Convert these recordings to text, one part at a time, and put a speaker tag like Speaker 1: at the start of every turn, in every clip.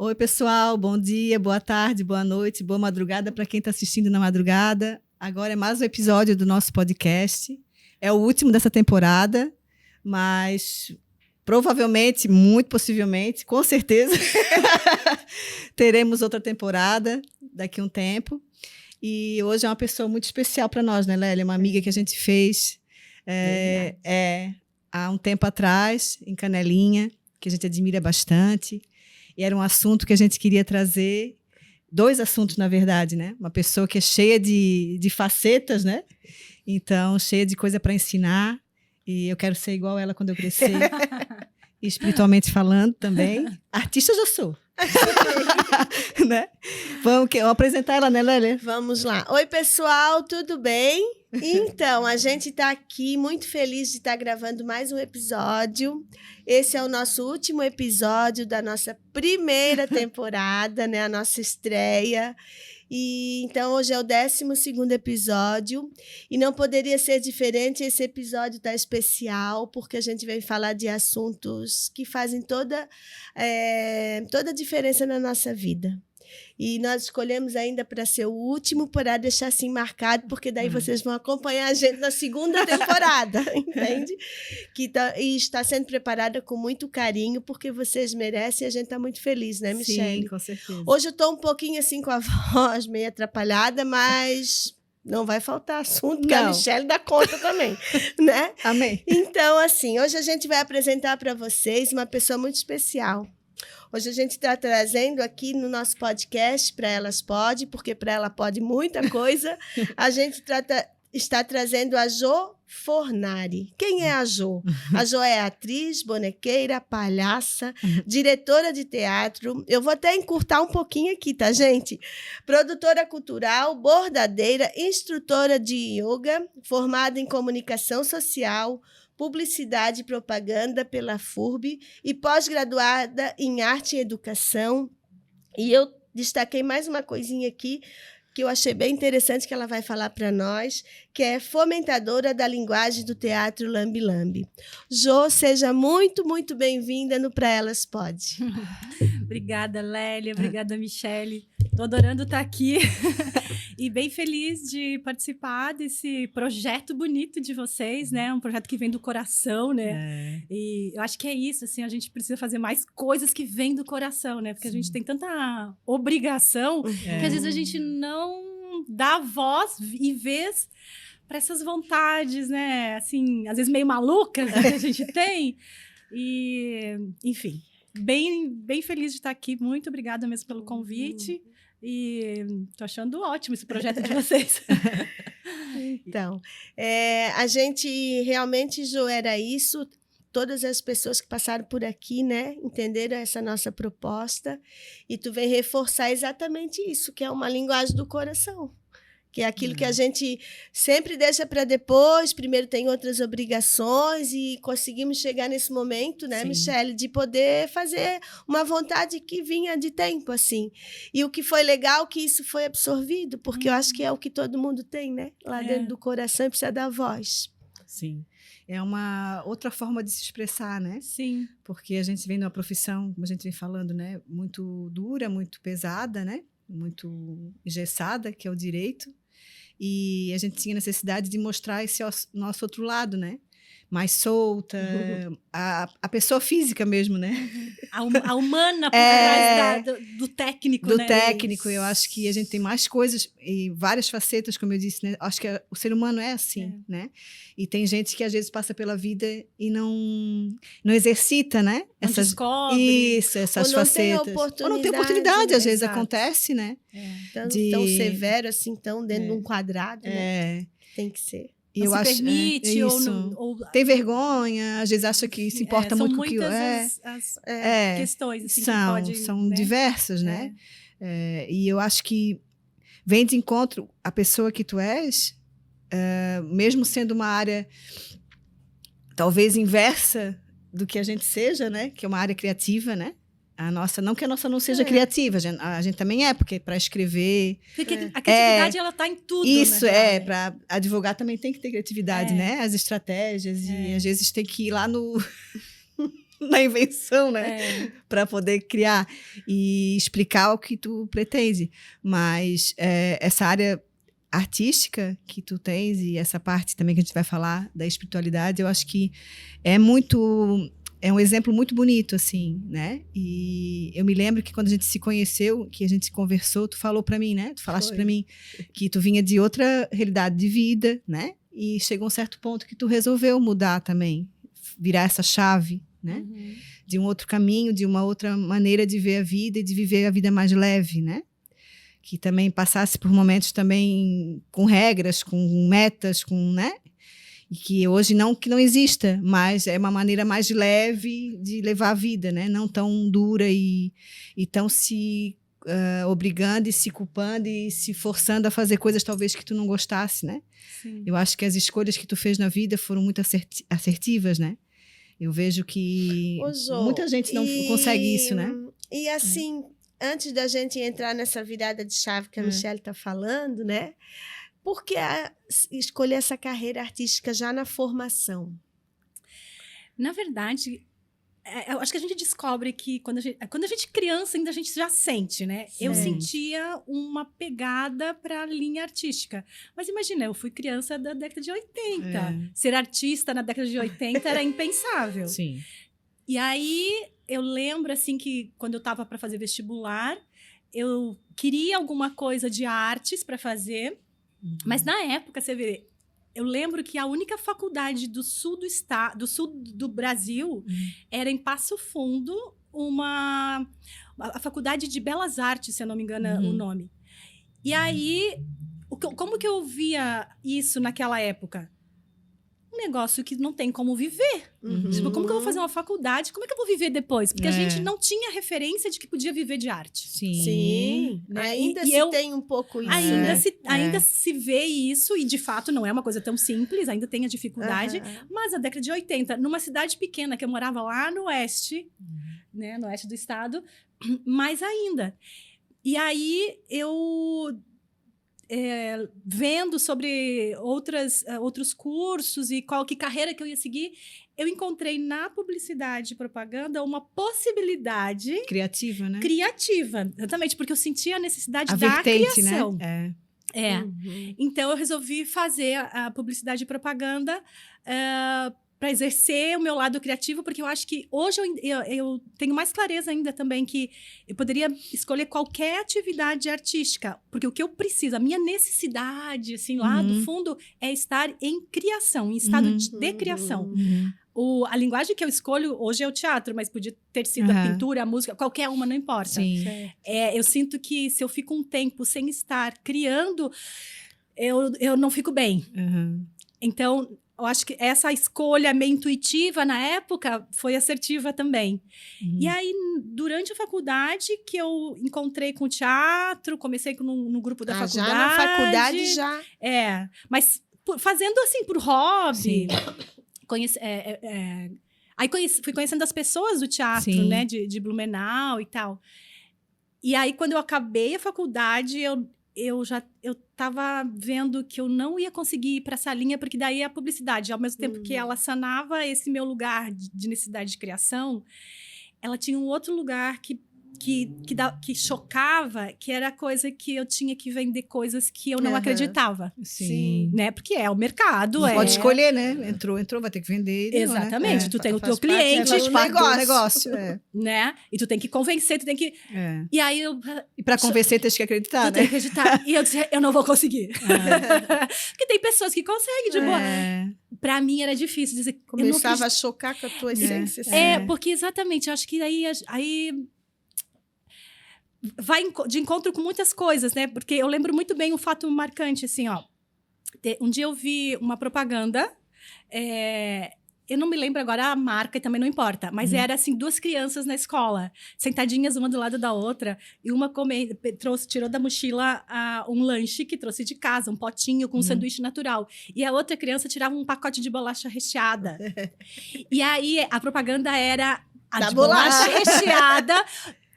Speaker 1: Oi, pessoal, bom dia, boa tarde, boa noite, boa madrugada para quem está assistindo na madrugada. Agora é mais um episódio do nosso podcast. É o último dessa temporada, mas provavelmente, muito possivelmente, com certeza, teremos outra temporada daqui a um tempo. E hoje é uma pessoa muito especial para nós, né, Lélia? Uma amiga que a gente fez há um tempo atrás, em Canelinha, que a gente admira bastante. E era um assunto que a gente queria trazer, 2 assuntos, na verdade, né? Uma pessoa que é cheia de facetas, né? Então, cheia de coisa para ensinar. E eu quero ser igual ela quando eu crescer. E espiritualmente falando também. Artista eu já sou. Né? Vamos apresentar ela, né, Lélia?
Speaker 2: Vamos lá. Oi, pessoal, tudo bem? Então, a gente está aqui muito feliz de estar gravando mais um episódio. Esse é o nosso último episódio da nossa primeira temporada, né? A nossa estreia. E então hoje é o 12º episódio e não poderia ser diferente. Esse episódio está especial porque a gente vem falar de assuntos que fazem toda a diferença na nossa vida. E nós escolhemos ainda para ser o último, para deixar assim marcado, porque daí vocês vão acompanhar a gente na segunda temporada, entende? E está sendo preparada com muito carinho, porque vocês merecem e a gente está muito feliz, né, Michele?
Speaker 1: Sim, com certeza.
Speaker 2: Hoje eu estou um pouquinho assim com a voz meio atrapalhada, mas não vai faltar assunto, porque a Michele dá conta também, né?
Speaker 1: Amém.
Speaker 2: Então, assim, hoje a gente vai apresentar para vocês uma pessoa muito especial. Hoje a gente está trazendo aqui no nosso podcast, Para Elas Pode, porque para ela pode muita coisa, a gente está trazendo a Jo Fornari. Quem é a Jo? A Jo é atriz, bonequeira, palhaça, diretora de teatro. Eu vou até encurtar um pouquinho aqui, tá, gente? Produtora cultural, bordadeira, instrutora de yoga, formada em comunicação social, publicidade e propaganda pela FURB e pós-graduada em arte e educação. E eu destaquei mais uma coisinha aqui que eu achei bem interessante que ela vai falar para nós, que é fomentadora da linguagem do teatro Lambe Lambe. Jo, seja muito, muito bem-vinda no Pra Elas Pode.
Speaker 3: Obrigada, Lélia. Obrigada, Michele. Estou adorando estar aqui e bem feliz de participar desse projeto bonito de vocês, né? Um projeto que vem do coração, né? E eu acho que é isso, assim, a gente precisa fazer mais coisas que vêm do coração, né? Porque a gente tem tanta obrigação que às vezes a gente não dá voz e vez para essas vontades, né? Assim, às vezes meio malucas que a gente tem. E, enfim, bem feliz de estar aqui. Muito obrigada mesmo pelo convite. E tô achando ótimo esse projeto de vocês.
Speaker 2: Então, a gente realmente, Jo, era isso. Todas as pessoas que passaram por aqui, né, entenderam essa nossa proposta. E tu vem reforçar exatamente isso, que é uma linguagem do coração. Que é aquilo que a gente sempre deixa para depois, primeiro tem outras obrigações e conseguimos chegar nesse momento, né, Michele, de poder fazer uma vontade que vinha de tempo, assim. E o que foi legal que isso foi absorvido, porque eu acho que é o que todo mundo tem, né, lá dentro do coração e precisa dar voz.
Speaker 1: Sim. É uma outra forma de se expressar, né?
Speaker 3: Sim.
Speaker 1: Porque a gente vem de uma profissão, como a gente vem falando, né, muito dura, muito pesada, né? Muito engessada, que é o direito. E a gente tinha necessidade de mostrar esse nosso outro lado, né? Mais solta, a pessoa física mesmo, né?
Speaker 3: A humana por trás do técnico,
Speaker 1: do
Speaker 3: né?
Speaker 1: técnico. Eu acho que a gente tem mais coisas e várias facetas, como eu disse, né? Acho que o ser humano é assim, né? E tem gente que às vezes passa pela vida e não exercita, né?
Speaker 3: Não descobre.
Speaker 1: Essas
Speaker 2: ou não
Speaker 1: facetas.
Speaker 2: Tem
Speaker 1: ou não tem oportunidade,
Speaker 2: né?
Speaker 1: às vezes acontece, né?
Speaker 2: Tão severo assim, tão dentro de um quadrado, né? Tem que ser.
Speaker 1: E
Speaker 3: não
Speaker 1: eu
Speaker 3: se
Speaker 1: acho,
Speaker 3: permite,
Speaker 1: ou tem vergonha, às vezes acha que se importa muito com o que
Speaker 3: as questões assim,
Speaker 1: são diversas, né? E eu acho que vem de encontro a pessoa que tu és, mesmo sendo uma área talvez inversa do que a gente seja, né? Que é uma área criativa, né? A nossa, não que a nossa não seja criativa, a gente também é, porque para escrever...
Speaker 3: Porque a criatividade, ela tá em tudo,
Speaker 1: isso,
Speaker 3: né?
Speaker 1: Para advogar também tem que ter criatividade, né? As estratégias, e às vezes tem que ir lá no... na invenção, né? Para poder criar e explicar o que tu pretende. Mas essa área artística que tu tens e essa parte também que a gente vai falar da espiritualidade, eu acho que é um exemplo muito bonito, assim, né? E eu me lembro que quando a gente se conheceu, que a gente conversou, tu falou para mim, né? Tu falaste para mim que tu vinha de outra realidade de vida, né? E chegou um certo ponto que tu resolveu mudar também, virar essa chave, né? De um outro caminho, de uma outra maneira de ver a vida e de viver a vida mais leve, né? Que também passasse por momentos também com regras, com metas, né? E que hoje que não exista, mas é uma maneira mais leve de levar a vida, né? Não tão dura e tão se obrigando e se culpando e se forçando a fazer coisas talvez que tu não gostasse, né? Sim. Eu acho que as escolhas que tu fez na vida foram muito assertivas, né? Eu vejo que muita gente não consegue isso, né?
Speaker 2: E assim, antes da gente entrar nessa virada de chave que a Michelle está falando, né? Por que escolher essa carreira artística já na formação?
Speaker 3: Na verdade, eu acho que a gente descobre que quando a gente é criança, ainda a gente já sente, né? Sim. Eu sentia uma pegada para a linha artística. Mas imagina, eu fui criança da década de 80. Ser artista na década de 80 era impensável.
Speaker 1: Sim.
Speaker 3: E aí, eu lembro, assim, que quando eu estava para fazer vestibular, eu queria alguma coisa de artes para fazer. Mas na época, você vê, eu lembro que a única faculdade do sul do Brasil era em Passo Fundo, a faculdade de Belas Artes, se eu não me engano o nome. E aí, como que eu via isso naquela época? Um negócio que não tem como viver. Tipo, como que eu vou fazer uma faculdade? Como é que eu vou viver depois? Porque a gente não tinha referência de que podia viver de arte.
Speaker 2: Sim. Né? Ainda tem um pouco isso.
Speaker 3: Ainda se vê isso, e de fato não é uma coisa tão simples, ainda tem a dificuldade. Mas na década de 80, numa cidade pequena, que eu morava lá no oeste, né, no oeste do estado, mais ainda. E aí eu... vendo sobre outros cursos e que carreira que eu ia seguir, eu encontrei na publicidade e propaganda uma possibilidade...
Speaker 1: Criativa, né?
Speaker 3: Criativa, exatamente, porque eu sentia a necessidade da
Speaker 1: vertente,
Speaker 3: criação.
Speaker 1: Né?
Speaker 3: Então, eu resolvi fazer a publicidade e propaganda para exercer o meu lado criativo, porque eu acho que hoje eu tenho mais clareza ainda também que eu poderia escolher qualquer atividade artística, porque o que eu preciso, a minha necessidade, assim, lá do fundo, é estar em criação, em estado de criação. A linguagem que eu escolho hoje é o teatro, mas podia ter sido a pintura, a música, qualquer uma, não importa.
Speaker 1: Sim.
Speaker 3: Eu sinto que se eu fico um tempo sem estar criando, eu não fico bem. Então, eu acho que essa escolha meio intuitiva na época foi assertiva também. E aí, durante a faculdade, que eu encontrei com o teatro, comecei no grupo da faculdade.
Speaker 2: Já na faculdade, já.
Speaker 3: Mas fazendo assim, por hobby. Aí fui conhecendo as pessoas do teatro, né, de Blumenau e tal. E aí, quando eu acabei a faculdade, eu estava vendo que eu não ia conseguir ir para essa linha, porque daí a publicidade, ao mesmo tempo que ela sanava esse meu lugar de necessidade de criação, ela tinha um outro lugar que chocava, que era a coisa que eu tinha que vender coisas que eu não acreditava.
Speaker 1: Sim.
Speaker 3: Né? Porque é o mercado.
Speaker 1: Pode escolher, né? Entrou, vai ter que vender.
Speaker 3: Exatamente.
Speaker 1: Né?
Speaker 3: Tu tem o teu cliente.
Speaker 1: Faz parte do negócio.
Speaker 3: Né? E tu tem que convencer, tu tem que... E aí
Speaker 1: E para convencer, tens que acreditar,
Speaker 3: tem que acreditar. E eu disse, eu não vou conseguir. Porque tem pessoas que conseguem, de boa. Pra mim era difícil dizer...
Speaker 2: Começava a chocar com a tua essência.
Speaker 3: Porque exatamente, eu acho que aí vai de encontro com muitas coisas, né? Porque eu lembro muito bem um fato marcante, assim, ó. Um dia eu vi uma propaganda, eu não me lembro agora a marca, e também não importa, mas era, assim, 2 crianças na escola, sentadinhas uma do lado da outra, e uma tirou da mochila um lanche que trouxe de casa, um potinho com um sanduíche natural, e a outra criança tirava um pacote de bolacha recheada. E aí, a propaganda era a de bolacha recheada...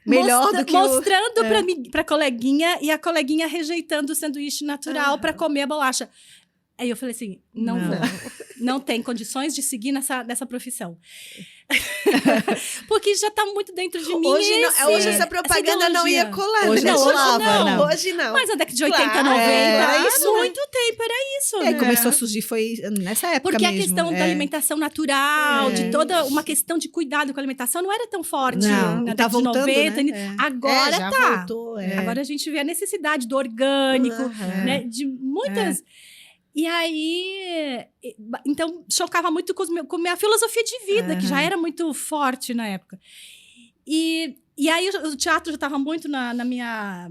Speaker 1: Melhor do que
Speaker 3: mostrando pra coleguinha, e a coleguinha rejeitando o sanduíche natural para comer a bolacha. Aí eu falei assim, não vou. não tem condições de seguir nessa profissão. Porque já está muito dentro de mim.
Speaker 2: Hoje essa propaganda não ia colar.
Speaker 1: Hoje não colava, não.
Speaker 2: Hoje não.
Speaker 3: Mas na década de 80,
Speaker 2: Claro,
Speaker 3: 90,
Speaker 2: era isso,
Speaker 3: muito tempo, era isso.
Speaker 1: E começou a surgir, foi nessa época
Speaker 3: Porque
Speaker 1: mesmo.
Speaker 3: a questão da alimentação natural, de toda uma questão de cuidado com a alimentação, não era tão forte
Speaker 1: Não,
Speaker 3: na
Speaker 1: tá
Speaker 3: década de
Speaker 1: voltando,
Speaker 3: 90.
Speaker 1: né?
Speaker 3: Agora
Speaker 2: já
Speaker 3: tá.
Speaker 2: voltou,
Speaker 3: Agora a gente vê a necessidade do orgânico,
Speaker 2: Aham.
Speaker 3: né? De muitas... E aí, então, chocava muito com a minha filosofia de vida, que já era muito forte na época. E aí, o teatro já estava muito na minha...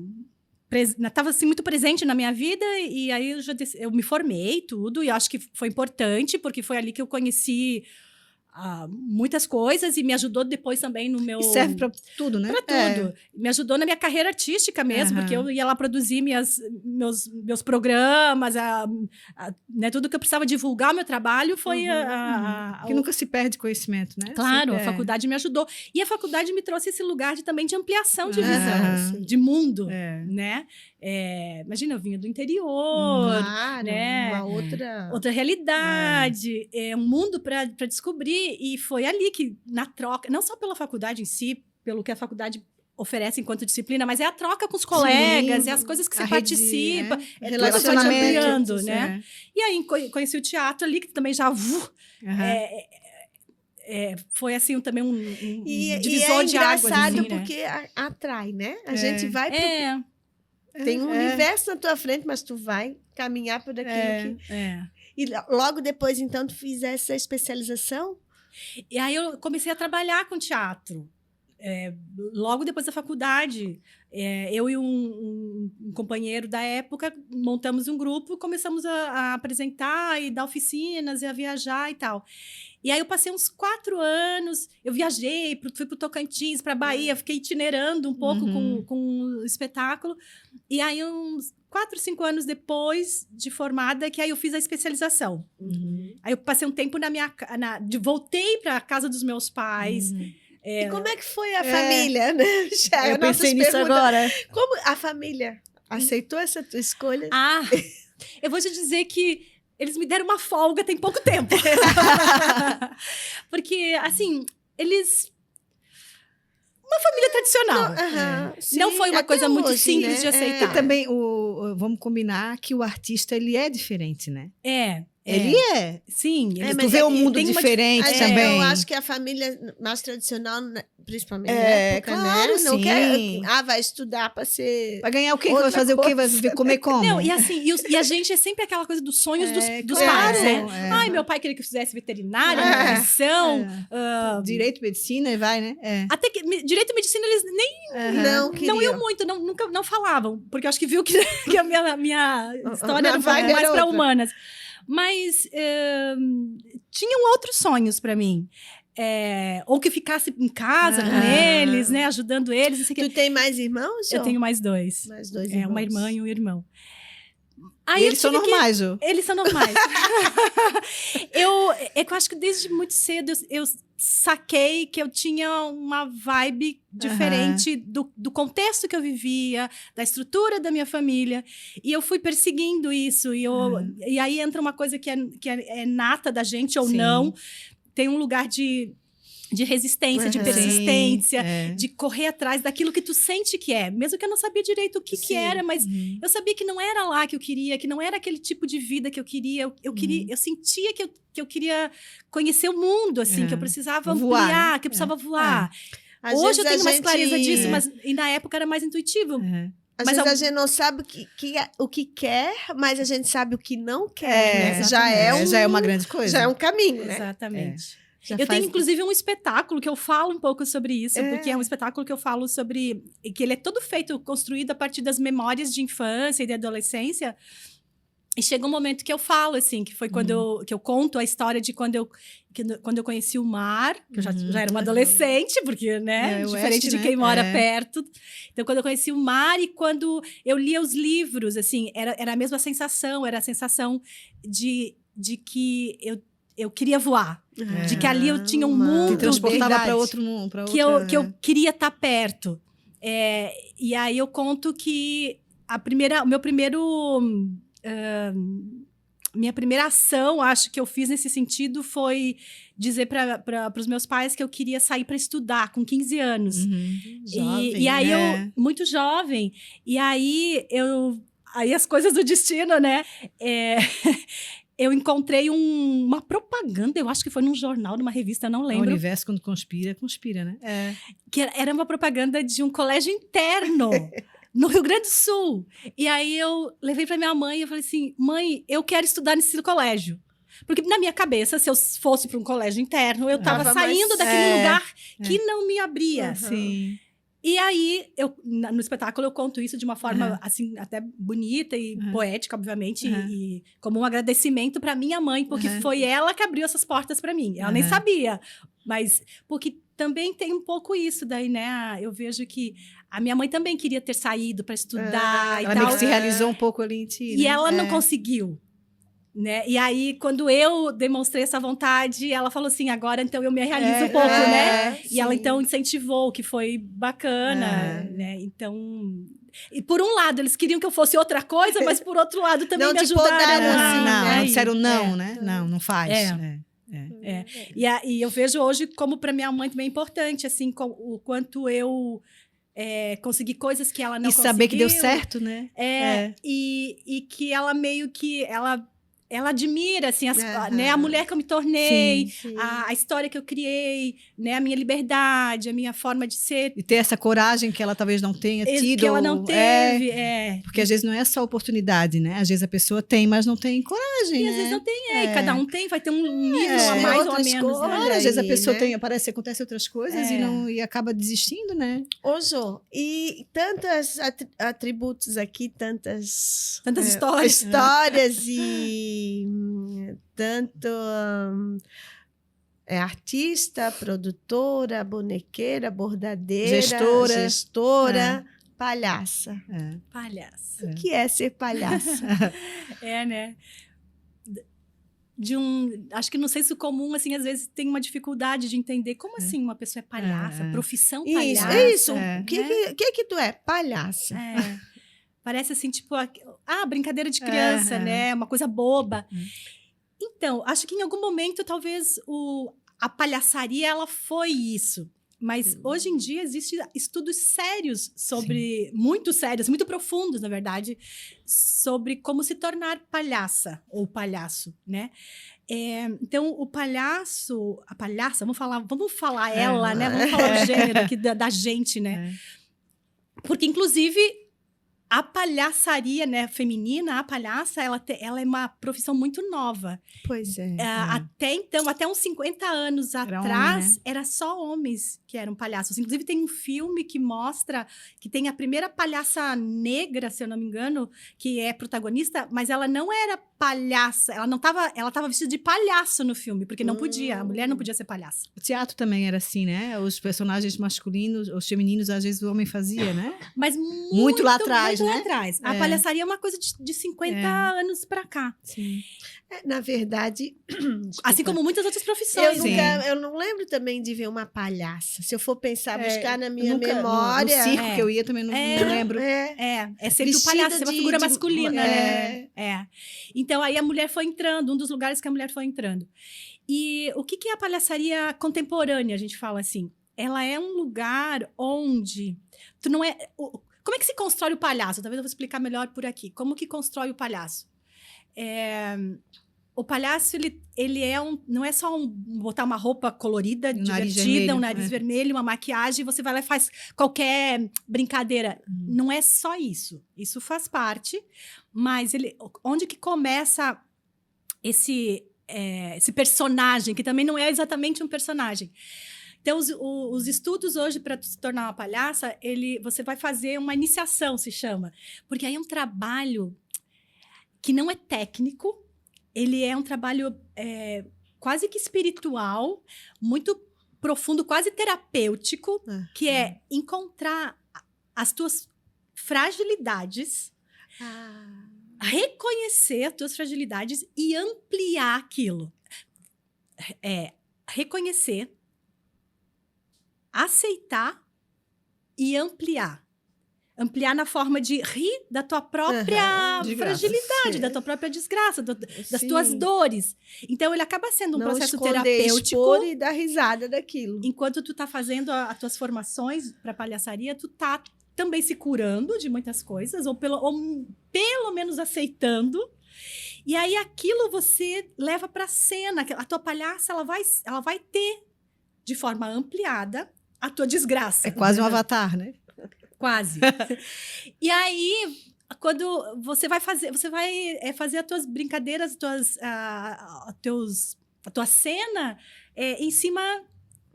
Speaker 3: Estava assim, muito presente na minha vida, e aí eu me formei tudo, e acho que foi importante, porque foi ali que eu conheci muitas coisas, e me ajudou depois também no meu...
Speaker 1: E serve para tudo, né?
Speaker 3: Para tudo. Me ajudou na minha carreira artística mesmo, porque eu ia lá produzir meus programas, né, tudo que eu precisava divulgar o meu trabalho foi
Speaker 1: que nunca se perde conhecimento, né?
Speaker 3: Claro,
Speaker 1: Sempre
Speaker 3: a faculdade me ajudou. E a faculdade me trouxe esse lugar também de ampliação de visão, de mundo, né? Imagina, eu vinha do interior,
Speaker 2: Claro,
Speaker 3: né?
Speaker 2: uma
Speaker 3: outra realidade, um mundo para descobrir, e foi ali que, na troca, não só pela faculdade em si, pelo que a faculdade oferece enquanto disciplina, mas é a troca com os colegas, é as coisas que você participa, tudo vai te ampliando, né? E aí conheci o teatro ali, que também já... foi assim também um divisor de águas.
Speaker 2: E é engraçado
Speaker 3: assim,
Speaker 2: porque atrai, né? A gente vai... Tem um universo na tua frente, mas tu vai caminhar por aquilo que... E logo depois, então, tu fiz essa especialização?
Speaker 3: E aí eu comecei a trabalhar com teatro. Logo depois da faculdade, eu e um companheiro da época montamos um grupo, começamos a apresentar e dar oficinas e a viajar e tal. E aí eu passei uns 4 anos, eu viajei, fui para o Tocantins, para a Bahia, fiquei itinerando um pouco com o espetáculo. E aí uns 4, 5 anos depois de formada, que aí eu fiz a especialização. Aí eu passei um tempo voltei para a casa dos meus pais.
Speaker 2: E como é que foi a família, né?
Speaker 1: Eu pensei nisso agora.
Speaker 2: Como a família aceitou essa tua escolha?
Speaker 3: Eu vou te dizer que eles me deram uma folga tem pouco tempo. Porque, assim, eles... Uma família tradicional. Não foi uma coisa muito simples de aceitar.
Speaker 1: E também, vamos combinar que o artista, ele é diferente, né? Ele é.
Speaker 3: Sim.
Speaker 1: Tu vê um mundo diferente também.
Speaker 2: Eu acho que a família mais tradicional, principalmente na época,
Speaker 1: claro,
Speaker 2: né? Não quer... vai estudar para ser...
Speaker 1: Vai ganhar o quê? Vai fazer o quê? Vai comer como?
Speaker 3: Não, e assim, e a gente é sempre aquela coisa dos sonhos dos pais, né? Ai, meu pai queria que eu fizesse veterinária, nutrição...
Speaker 1: Direito, medicina, vai, né?
Speaker 3: Até que direito e medicina eles nem... Não iam muito, nunca não falavam. Porque eu acho que viu que a minha história era um pouco mais para humanas. Mas tinham outros sonhos para mim. Ou que ficasse em casa com eles, né? Ajudando eles.
Speaker 2: Tu tem mais irmãos?
Speaker 3: Eu tenho mais 2.
Speaker 2: Mais 2 irmãos.
Speaker 3: Uma irmã e um irmão.
Speaker 1: Aí eles são normais, Ju?
Speaker 3: Eles são normais. Eu acho que desde muito cedo eu saquei que eu tinha uma vibe diferente do contexto que eu vivia, da estrutura da minha família. E eu fui perseguindo isso. E aí entra uma coisa que é nata da gente ou não. Tem um lugar de resistência, de persistência, de correr atrás daquilo que tu sente que é. Mesmo que eu não sabia direito o que era, mas eu sabia que não era lá que eu queria, que não era aquele tipo de vida que eu queria. Eu sentia que eu queria conhecer o mundo, assim, que eu precisava ampliar, né? Que eu precisava voar. Hoje eu tenho mais clareza disso, mas na época era mais intuitivo.
Speaker 2: Às vezes a gente não sabe o que quer, mas a gente sabe o que não quer. Né? Já é uma grande coisa. Já é um caminho, né?
Speaker 3: Exatamente. Eu tenho, inclusive, um espetáculo que eu falo um pouco sobre isso, porque é um espetáculo que eu falo sobre... que ele é todo construído a partir das memórias de infância e de adolescência. E chega um momento que eu falo, assim, que foi quando que eu conto a história de quando eu conheci o mar, que eu já era uma adolescente, porque, né, diferente de quem mora perto. Então, quando eu conheci o mar e quando eu lia os livros, assim, era a mesma sensação, era a sensação de que eu queria voar. De que ali eu tinha um mundo...
Speaker 1: Que transportava para outro mundo.
Speaker 3: Que eu queria estar perto. E aí eu conto que o meu primeiro minha primeira ação, acho que eu fiz nesse sentido, foi dizer para os meus pais que eu queria sair para estudar com 15 anos.
Speaker 1: Jovem,
Speaker 3: e aí
Speaker 1: né?
Speaker 3: muito jovem, e aí as coisas do destino, né? Eu encontrei uma propaganda, eu acho que foi num jornal, numa revista, não
Speaker 1: O
Speaker 3: lembro.
Speaker 1: universo, quando conspira, né?
Speaker 3: Que era uma propaganda de um colégio interno no Rio Grande do Sul. E aí eu levei para minha mãe e eu falei assim: mãe, eu quero estudar nesse colégio. Porque na minha cabeça, se eu fosse para um colégio interno, eu estava saindo daquele lugar que não me abria.
Speaker 1: Sim.
Speaker 3: E aí, no espetáculo, eu conto isso de uma forma, assim, até bonita e poética, obviamente, e como um agradecimento para minha mãe, porque foi ela que abriu essas portas para mim. Ela nem sabia, mas porque também tem um pouco isso daí, né? Eu vejo que a minha mãe também queria ter saído para estudar e
Speaker 1: ela
Speaker 3: tal.
Speaker 1: meio que se realizou um pouco ali em ti,
Speaker 3: E
Speaker 1: né?
Speaker 3: ela não conseguiu. Né? E aí, quando eu demonstrei essa vontade, ela falou assim, agora então eu me realizo um pouco, né? E ela então incentivou, que foi bacana, né? Então, e por um lado, eles queriam que eu fosse outra coisa, mas por outro lado também
Speaker 2: não
Speaker 3: me
Speaker 2: te
Speaker 3: ajudaram.
Speaker 2: podaram
Speaker 3: Assim,
Speaker 1: Não disseram não, né? Não faz.
Speaker 3: E eu vejo hoje como para minha mãe também é importante, assim, o quanto eu consegui coisas que ela não conseguiu.
Speaker 1: E saber que deu certo, né?
Speaker 3: E que ela meio que... Ela admira, assim, né, a mulher que eu me tornei,
Speaker 2: sim.
Speaker 3: a história que eu criei, né, a minha liberdade, a minha forma de ser.
Speaker 1: E ter essa coragem que ela talvez não tenha tido.
Speaker 3: Que ela não teve,
Speaker 1: Porque às vezes não é só oportunidade, né? Às vezes a pessoa tem, mas não tem coragem,
Speaker 3: e às vezes não tem, e cada um tem, vai ter um nível a mais ou a menos.
Speaker 1: Né? Às vezes a pessoa tem, acontece outras coisas e acaba desistindo, né?
Speaker 2: Ô, Jô, e tantos atributos aqui, tantas
Speaker 3: histórias
Speaker 2: e tanto artista, produtora, bonequeira, bordadeira, gestora, palhaça.
Speaker 3: Palhaça.
Speaker 2: O que é ser palhaça?
Speaker 3: Né? Acho que no senso comum, assim, às vezes tem uma dificuldade de entender como assim uma pessoa é palhaça, profissão palhaça.
Speaker 2: Isso. O que tu é? Palhaça.
Speaker 3: Parece assim, tipo, brincadeira de criança, né? Uma coisa boba. Então, acho que em algum momento, talvez, a palhaçaria, ela foi isso. Mas hoje em dia existem estudos sérios muito sérios, muito profundos, na verdade, sobre como se tornar palhaça ou palhaço, né? Então, a palhaça, vamos falar ela, né? Vamos falar o gênero aqui da gente, né? Porque, inclusive, a palhaçaria, né, feminina, a palhaça, ela é uma profissão muito nova.
Speaker 2: Pois é.
Speaker 3: Até então, até uns 50 anos atrás,
Speaker 1: homem, né?
Speaker 3: era só homens que eram palhaços. Inclusive, tem um filme que mostra que tem a primeira palhaça negra, se eu não me engano, que é protagonista, mas ela não era palhaça, ela tava vestida de palhaço no filme, porque não podia, a mulher não podia ser palhaça.
Speaker 1: O teatro também era assim, né? Os personagens masculinos, os femininos, às vezes o homem fazia, né?
Speaker 3: Mas
Speaker 1: muito lá atrás,
Speaker 3: muito lá atrás. A palhaçaria é uma coisa de 50 anos pra cá.
Speaker 1: Sim.
Speaker 2: Na verdade...
Speaker 3: Assim como muitas outras profissões.
Speaker 2: Eu não lembro também de ver uma palhaça. Se eu for pensar, buscar na minha memória...
Speaker 1: No circo que eu ia também não lembro.
Speaker 3: É sempre o palhaço, é uma figura masculina, né? Então, aí a mulher foi entrando, um dos lugares que a mulher foi entrando. E o que é a palhaçaria contemporânea, a gente fala assim? Ela é um lugar onde... tu não é... Como é que se constrói o palhaço? Talvez eu vou explicar melhor por aqui. Como que constrói o palhaço? O palhaço, ele não é só botar uma roupa colorida, divertida, um nariz vermelho, uma maquiagem, você vai lá e faz qualquer brincadeira. Não é só isso. Isso faz parte, mas onde que começa esse personagem, que também não é exatamente um personagem. Então, os estudos hoje, para se tornar uma palhaça, você vai fazer uma iniciação, se chama. Porque aí é um trabalho que não é técnico, ele é um trabalho quase que espiritual, muito profundo, quase terapêutico, que é encontrar as tuas fragilidades, reconhecer as tuas fragilidades e ampliar aquilo. Reconhecer, aceitar e ampliar. ampliar na forma de rir da tua própria fragilidade,
Speaker 2: sim.
Speaker 3: da tua própria desgraça, das
Speaker 2: Sim.
Speaker 3: tuas dores. Então, ele acaba sendo um
Speaker 2: Não
Speaker 3: processo
Speaker 2: esconder,
Speaker 3: terapêutico.
Speaker 2: expor e dar risada daquilo.
Speaker 3: Enquanto tu tá fazendo as tuas formações para palhaçaria, tu tá também se curando de muitas coisas, ou pelo menos aceitando. E aí, aquilo você leva para a cena. A tua palhaça, ela vai ter, de forma ampliada, a tua desgraça.
Speaker 1: É quase um avatar, né?
Speaker 3: Quase. E aí, quando você vai fazer as tuas brincadeiras, a tua cena em cima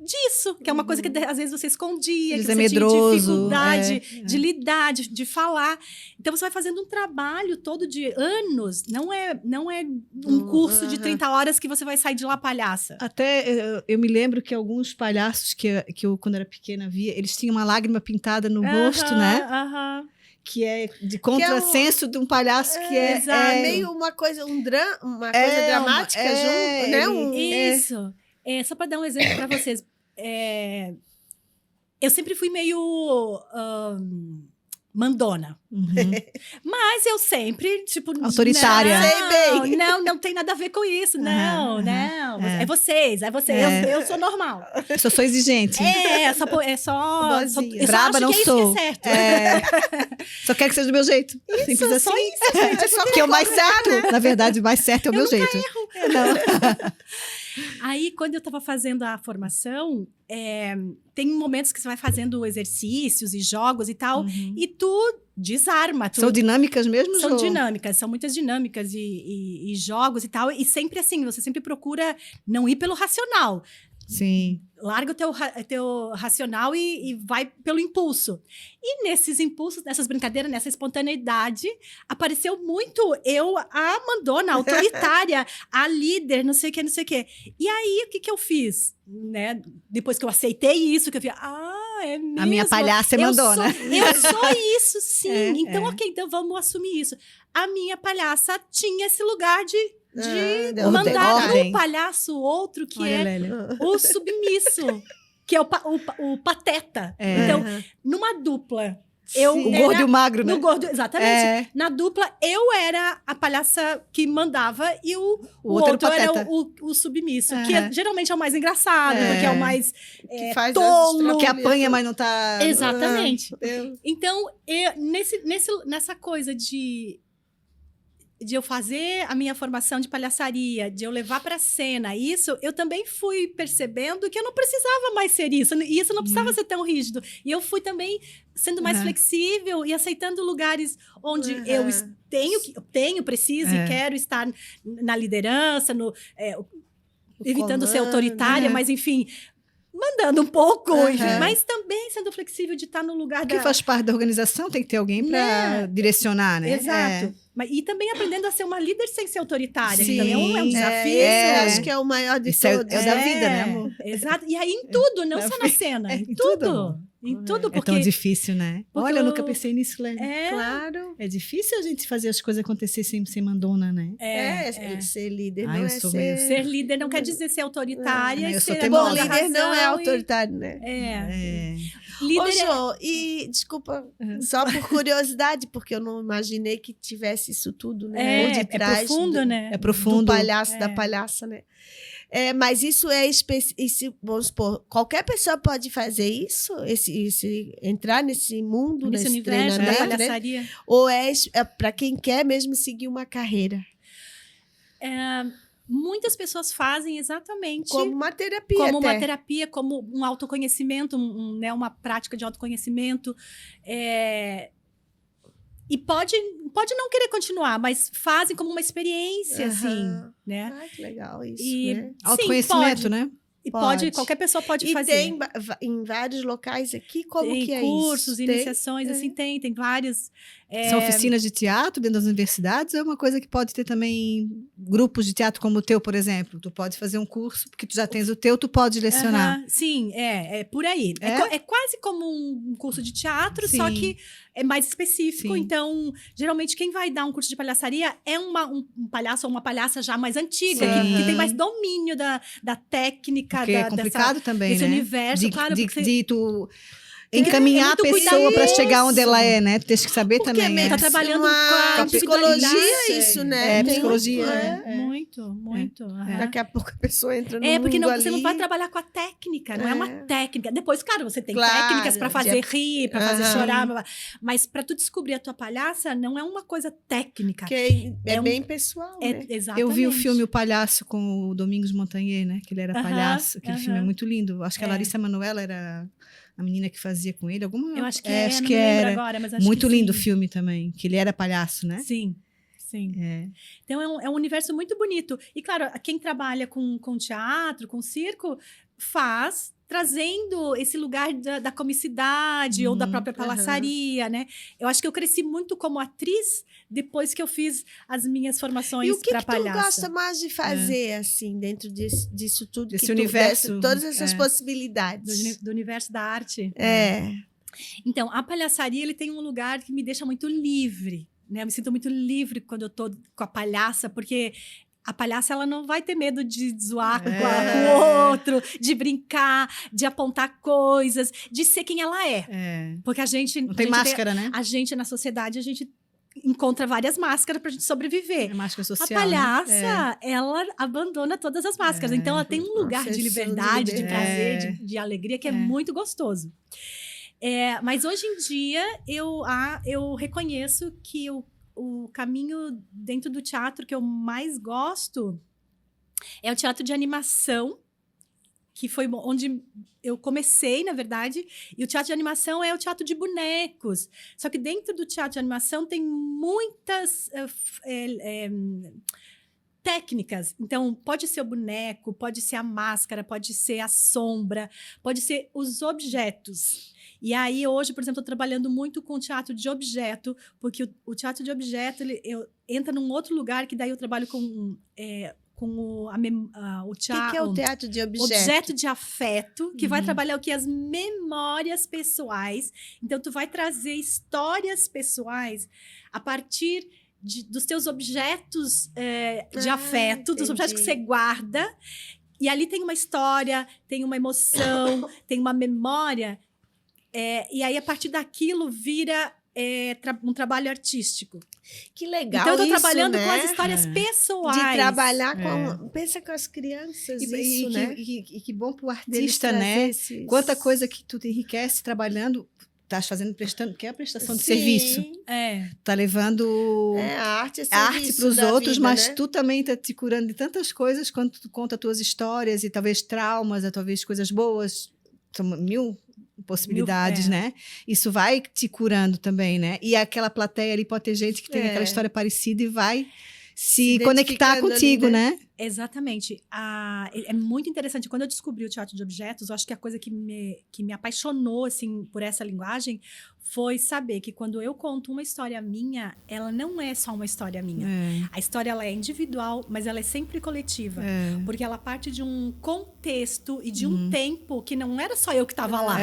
Speaker 3: disso, que é uma coisa que às vezes você escondia, que você
Speaker 1: medroso,
Speaker 3: tinha dificuldade de lidar, de falar. Então, você vai fazendo um trabalho todo de anos. Não é um curso de 30 horas que você vai sair de lá palhaça.
Speaker 1: Até eu me lembro que alguns palhaços que eu, quando era pequena, via, eles tinham uma lágrima pintada no rosto, né? Que é de contrassenso de um palhaço que é
Speaker 2: meio uma coisa, uma coisa dramática junto, né?
Speaker 3: Isso. Só para dar um exemplo para vocês. Eu sempre fui meio mandona. Mas eu sempre, tipo...
Speaker 1: autoritária.
Speaker 3: Não tem nada a ver com isso. Não. É vocês. Eu sou normal.
Speaker 1: Eu só exigente.
Speaker 3: Braba
Speaker 1: não sou.
Speaker 3: Que é certo.
Speaker 1: Só quero que seja do meu jeito. Simples assim.
Speaker 3: Só isso, gente.
Speaker 1: Só que é o mais certo. Na verdade, o mais certo é o meu jeito.
Speaker 3: Aí, quando eu estava fazendo a formação, tem momentos que você vai fazendo exercícios e jogos e tal, e tu desarma.
Speaker 1: São dinâmicas mesmo?
Speaker 3: São dinâmicas, são muitas dinâmicas e jogos e tal. E sempre assim, você sempre procura não ir pelo racional.
Speaker 1: Sim.
Speaker 3: Larga o teu racional e vai pelo impulso. E nesses impulsos, nessas brincadeiras, nessa espontaneidade, apareceu muito a mandona, a autoritária, a líder, não sei o que. E aí, o que eu fiz? Né? Depois que eu aceitei isso, que eu vi, é mesmo.
Speaker 1: A minha palhaça é mandona.
Speaker 3: Eu sou isso, sim. Então, ok, então vamos assumir isso. A minha palhaça tinha esse lugar de mandar no palhaço outro que o submisso, que é o pateta. Então, numa dupla, o
Speaker 1: gordo e o magro, né?
Speaker 3: Exatamente. Na dupla, eu era a palhaça que mandava e o outro era o submisso, que geralmente é o mais engraçado, porque é o mais
Speaker 2: que faz
Speaker 3: tolo.
Speaker 1: Que apanha, mas não tá...
Speaker 3: Exatamente. Então, nessa coisa de eu fazer a minha formação de palhaçaria, de eu levar para a cena isso, eu também fui percebendo que eu não precisava mais ser isso, e isso não precisava ser tão rígido. E eu fui também sendo mais flexível e aceitando lugares onde eu preciso e quero estar na liderança, evitando ser autoritária, mas enfim... mandando um pouco, enfim, mas também sendo flexível de estar no lugar
Speaker 1: que faz parte da organização, tem que ter alguém para direcionar, né?
Speaker 3: Exato. E também aprendendo a ser uma líder sem ser autoritária.
Speaker 1: Sim,
Speaker 3: também é um desafio.
Speaker 2: Acho que é o maior de
Speaker 1: isso
Speaker 2: todos.
Speaker 1: É da vida, né, amor?
Speaker 3: Exato. E aí em tudo, não só na cena. Em tudo. Em tudo, porque...
Speaker 1: É tão difícil, né? Olha, eu nunca pensei nisso, Lélia.
Speaker 2: Claro.
Speaker 1: É difícil a gente fazer as coisas acontecer sem ser mandona, né?
Speaker 2: Ser líder não
Speaker 3: Ser líder não quer dizer ser autoritária.
Speaker 1: Eu sou
Speaker 2: bom, líder não é autoritário, né?
Speaker 3: Líder
Speaker 2: Jô, e desculpa, só por curiosidade, porque eu não imaginei que tivesse isso tudo, né? Por detrás.
Speaker 3: É profundo, né?
Speaker 1: É profundo.
Speaker 2: Do palhaço, da palhaça, né? Mas isso vamos supor, qualquer pessoa pode fazer isso? Entrar nesse mundo, nesse
Speaker 3: universo da palhaçaria?
Speaker 2: Né? Ou é para quem quer mesmo seguir uma carreira?
Speaker 3: Muitas pessoas fazem exatamente...
Speaker 2: Como uma terapia.
Speaker 3: Como um autoconhecimento, uma prática de autoconhecimento. E pode não querer continuar, mas fazem como uma experiência, assim, né?
Speaker 2: Que legal isso, né?
Speaker 1: Autoconhecimento, né?
Speaker 3: E qualquer pessoa pode fazer.
Speaker 2: E tem em vários locais aqui, como que é isso?
Speaker 3: Cursos, iniciações, assim, tem vários.
Speaker 1: São oficinas de teatro dentro das universidades? Ou é uma coisa que pode ter também grupos de teatro como o teu, por exemplo? Tu pode fazer um curso, porque tu já tens o teu, tu pode lecionar.
Speaker 3: Sim, é por aí. É quase como um curso de teatro, só que é mais específico. Sim. Então, geralmente, quem vai dar um curso de palhaçaria é um palhaço ou uma palhaça já mais antiga, que tem mais domínio da técnica,
Speaker 1: porque é complicado também,
Speaker 3: desse
Speaker 1: né?
Speaker 3: universo, claro.
Speaker 1: De tu encaminhar
Speaker 3: muito
Speaker 1: a pessoa para chegar onde ela
Speaker 2: cuidadoso.
Speaker 1: é, né? Tu tens que saber
Speaker 2: Porque
Speaker 1: também.
Speaker 2: meio
Speaker 3: Tá
Speaker 1: É.
Speaker 3: trabalhando
Speaker 2: uma
Speaker 3: com a
Speaker 2: psicologia
Speaker 3: individualidade.
Speaker 2: isso, né?
Speaker 1: É,
Speaker 2: Tem
Speaker 1: psicologia,
Speaker 2: muito,
Speaker 1: é.
Speaker 3: Muito. aham.
Speaker 2: Daqui a pouco a pessoa entra no
Speaker 3: Porque
Speaker 2: mundo
Speaker 3: você não
Speaker 2: ali.
Speaker 3: vai trabalhar com a técnica, não é uma técnica. Depois, claro, você tem
Speaker 2: Claro,
Speaker 3: técnicas para fazer
Speaker 2: de-
Speaker 3: rir, para fazer
Speaker 2: Aham.
Speaker 3: chorar, blá, blá. Mas para tu descobrir a tua palhaça, não é uma coisa técnica.
Speaker 2: Que é
Speaker 3: É um-
Speaker 2: bem pessoal, né?
Speaker 3: Exatamente.
Speaker 1: Eu vi o filme O Palhaço com o Domingos Montanher, né? Que ele era
Speaker 3: Aham,
Speaker 1: palhaço. Aquele filme é
Speaker 3: aham.
Speaker 1: muito lindo. Acho que a
Speaker 3: É.
Speaker 1: Larissa Manoela era a menina que fazia com ele.
Speaker 3: Eu acho que
Speaker 1: acho
Speaker 3: não
Speaker 1: que
Speaker 3: me lembro
Speaker 1: era.
Speaker 3: agora, mas acho
Speaker 1: Muito
Speaker 3: que
Speaker 1: lindo o
Speaker 3: sim.
Speaker 1: filme também. Que ele era palhaço, né?
Speaker 3: Sim.
Speaker 1: É.
Speaker 3: Então é um universo muito bonito. E claro, quem trabalha com teatro, com circo, faz trazendo esse lugar da comicidade ou da própria palhaçaria, né? Eu acho que eu cresci muito como atriz depois que eu fiz as minhas
Speaker 2: E
Speaker 3: formações
Speaker 2: o que
Speaker 3: para
Speaker 2: tu
Speaker 3: palhaça.
Speaker 2: gosta mais de fazer, assim, dentro disso tudo?
Speaker 1: Desse
Speaker 2: que tu-
Speaker 1: universo,
Speaker 2: todas essas
Speaker 1: é.
Speaker 2: possibilidades.
Speaker 3: Do universo da arte.
Speaker 2: É.
Speaker 3: Então, a palhaçaria, ele tem um lugar que me deixa muito livre, né? Eu me sinto muito livre quando eu tô com a palhaça, porque a palhaça, ela não vai ter medo de zoar com o outro, de brincar, de apontar coisas, de ser quem ela é.
Speaker 1: É.
Speaker 3: Porque a gente...
Speaker 1: Não tem máscara, né?
Speaker 3: A gente, na sociedade, a gente encontra várias máscaras pra gente sobreviver.
Speaker 1: É máscara social.
Speaker 3: A palhaça,
Speaker 1: né?
Speaker 3: ela abandona todas as máscaras. Então, ela tem um lugar de liberdade, de prazer, de alegria, que é muito gostoso. Mas hoje em dia, eu reconheço que o caminho dentro do teatro que eu mais gosto é o teatro de animação, que foi onde eu comecei, na verdade. E o teatro de animação é o teatro de bonecos. Só que dentro do teatro de animação tem muitas técnicas. Então, pode ser o boneco, pode ser a máscara, pode ser a sombra, pode ser os objetos. E aí, hoje, por exemplo, eu estou trabalhando muito com o teatro de objeto, porque o teatro de objeto entra num outro lugar, que daí eu trabalho com o
Speaker 2: O
Speaker 3: teatro.
Speaker 2: que é o teatro de objeto?
Speaker 3: Objeto de afeto, que vai trabalhar o que? As memórias pessoais. Então, tu vai trazer histórias pessoais a partir dos teus objetos de afeto, dos objetos que você guarda. E ali tem uma história, tem uma emoção, tem uma memória. E aí, a partir daquilo, vira um trabalho artístico.
Speaker 2: Que legal.
Speaker 3: Então, eu tô
Speaker 2: isso,
Speaker 3: trabalhando
Speaker 2: né?
Speaker 3: com as histórias pessoais.
Speaker 2: De trabalhar com... Pensa com as crianças, isso, né?
Speaker 1: E que bom pro
Speaker 2: Deles
Speaker 1: artista, né?
Speaker 2: esses-
Speaker 1: Quanta coisa que tu te enriquece trabalhando, estás fazendo, prestando, que é a prestação de
Speaker 2: Sim.
Speaker 1: serviço. Tá levando
Speaker 2: A arte é
Speaker 1: a arte
Speaker 2: serviço
Speaker 1: para os
Speaker 2: da
Speaker 1: outros,
Speaker 2: vida,
Speaker 1: mas
Speaker 2: né?
Speaker 1: tu também tá te curando de tantas coisas quando tu conta tuas histórias e talvez traumas, talvez coisas boas, são mil possibilidades, né? Isso vai te curando também, né? E aquela plateia ali pode ter gente que tem aquela história parecida e vai se conectar
Speaker 2: identificando
Speaker 1: contigo,
Speaker 2: ali,
Speaker 1: né?
Speaker 3: Exatamente. É muito interessante. Quando eu descobri o teatro de objetos, eu acho que a coisa que me apaixonou assim, por essa linguagem foi saber que quando eu conto uma história minha, ela não é só uma história minha. A história ela é individual, mas ela é sempre coletiva. Porque ela parte de um contexto e de um tempo que não era só eu que estava lá.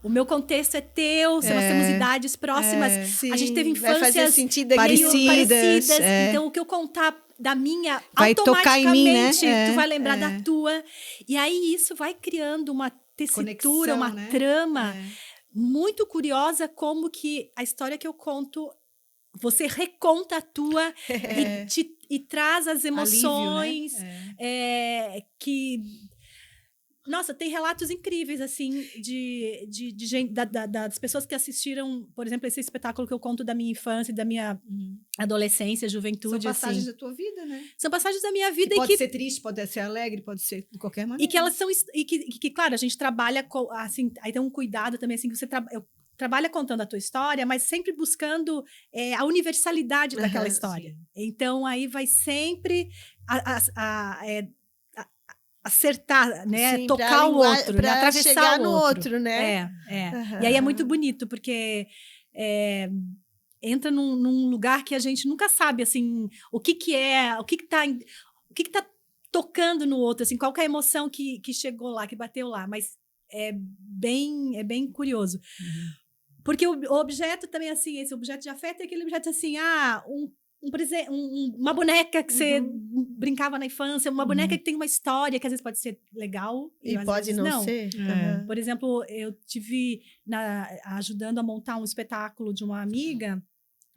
Speaker 3: O meu contexto é teu, nós temos idades próximas.
Speaker 2: Sim,
Speaker 3: A gente teve
Speaker 2: vai fazer
Speaker 3: infâncias
Speaker 2: sentido
Speaker 3: meio
Speaker 1: parecidas.
Speaker 3: Então, o que eu contar da minha,
Speaker 1: Vai tocar em mim, né?
Speaker 3: automaticamente tu vai lembrar da tua. E aí isso vai criando uma tessitura,
Speaker 1: Conexão,
Speaker 3: uma
Speaker 1: né?
Speaker 3: trama muito curiosa, como que a história que eu conto, você reconta a tua e traz as emoções.
Speaker 1: Alívio, né?
Speaker 3: Que... Nossa, tem relatos incríveis, assim, de gente, das pessoas que assistiram, por exemplo, esse espetáculo que eu conto da minha infância, da minha adolescência, juventude.
Speaker 1: São passagens
Speaker 3: assim.
Speaker 1: da tua vida, né?
Speaker 3: São passagens da minha vida.
Speaker 1: Que pode ser triste, pode ser alegre, pode ser de qualquer maneira.
Speaker 3: E que elas são... E que, claro, a gente trabalha, assim, aí tem um cuidado também, assim, que você trabalha contando a tua história, mas sempre buscando a universalidade daquela história.
Speaker 1: Sim.
Speaker 3: Então, aí vai sempre acertar, né?
Speaker 2: Sim,
Speaker 3: tocar o outro, né? Atravessar
Speaker 2: chegar
Speaker 3: o
Speaker 2: no
Speaker 3: outro.
Speaker 2: outro, né?
Speaker 3: E aí é muito bonito, porque entra num lugar que a gente nunca sabe, assim, o que tá tocando no outro, assim, qual que é a emoção que chegou lá, que bateu lá, mas é bem curioso. Porque o objeto também, assim, esse objeto de afeto é aquele objeto, assim, uma boneca que você brincava na infância, uma boneca que tem uma história que às vezes pode ser legal
Speaker 2: E
Speaker 3: às
Speaker 2: pode
Speaker 3: vezes
Speaker 2: não ser. Aham.
Speaker 3: Por exemplo, eu tive ajudando a montar um espetáculo de uma amiga,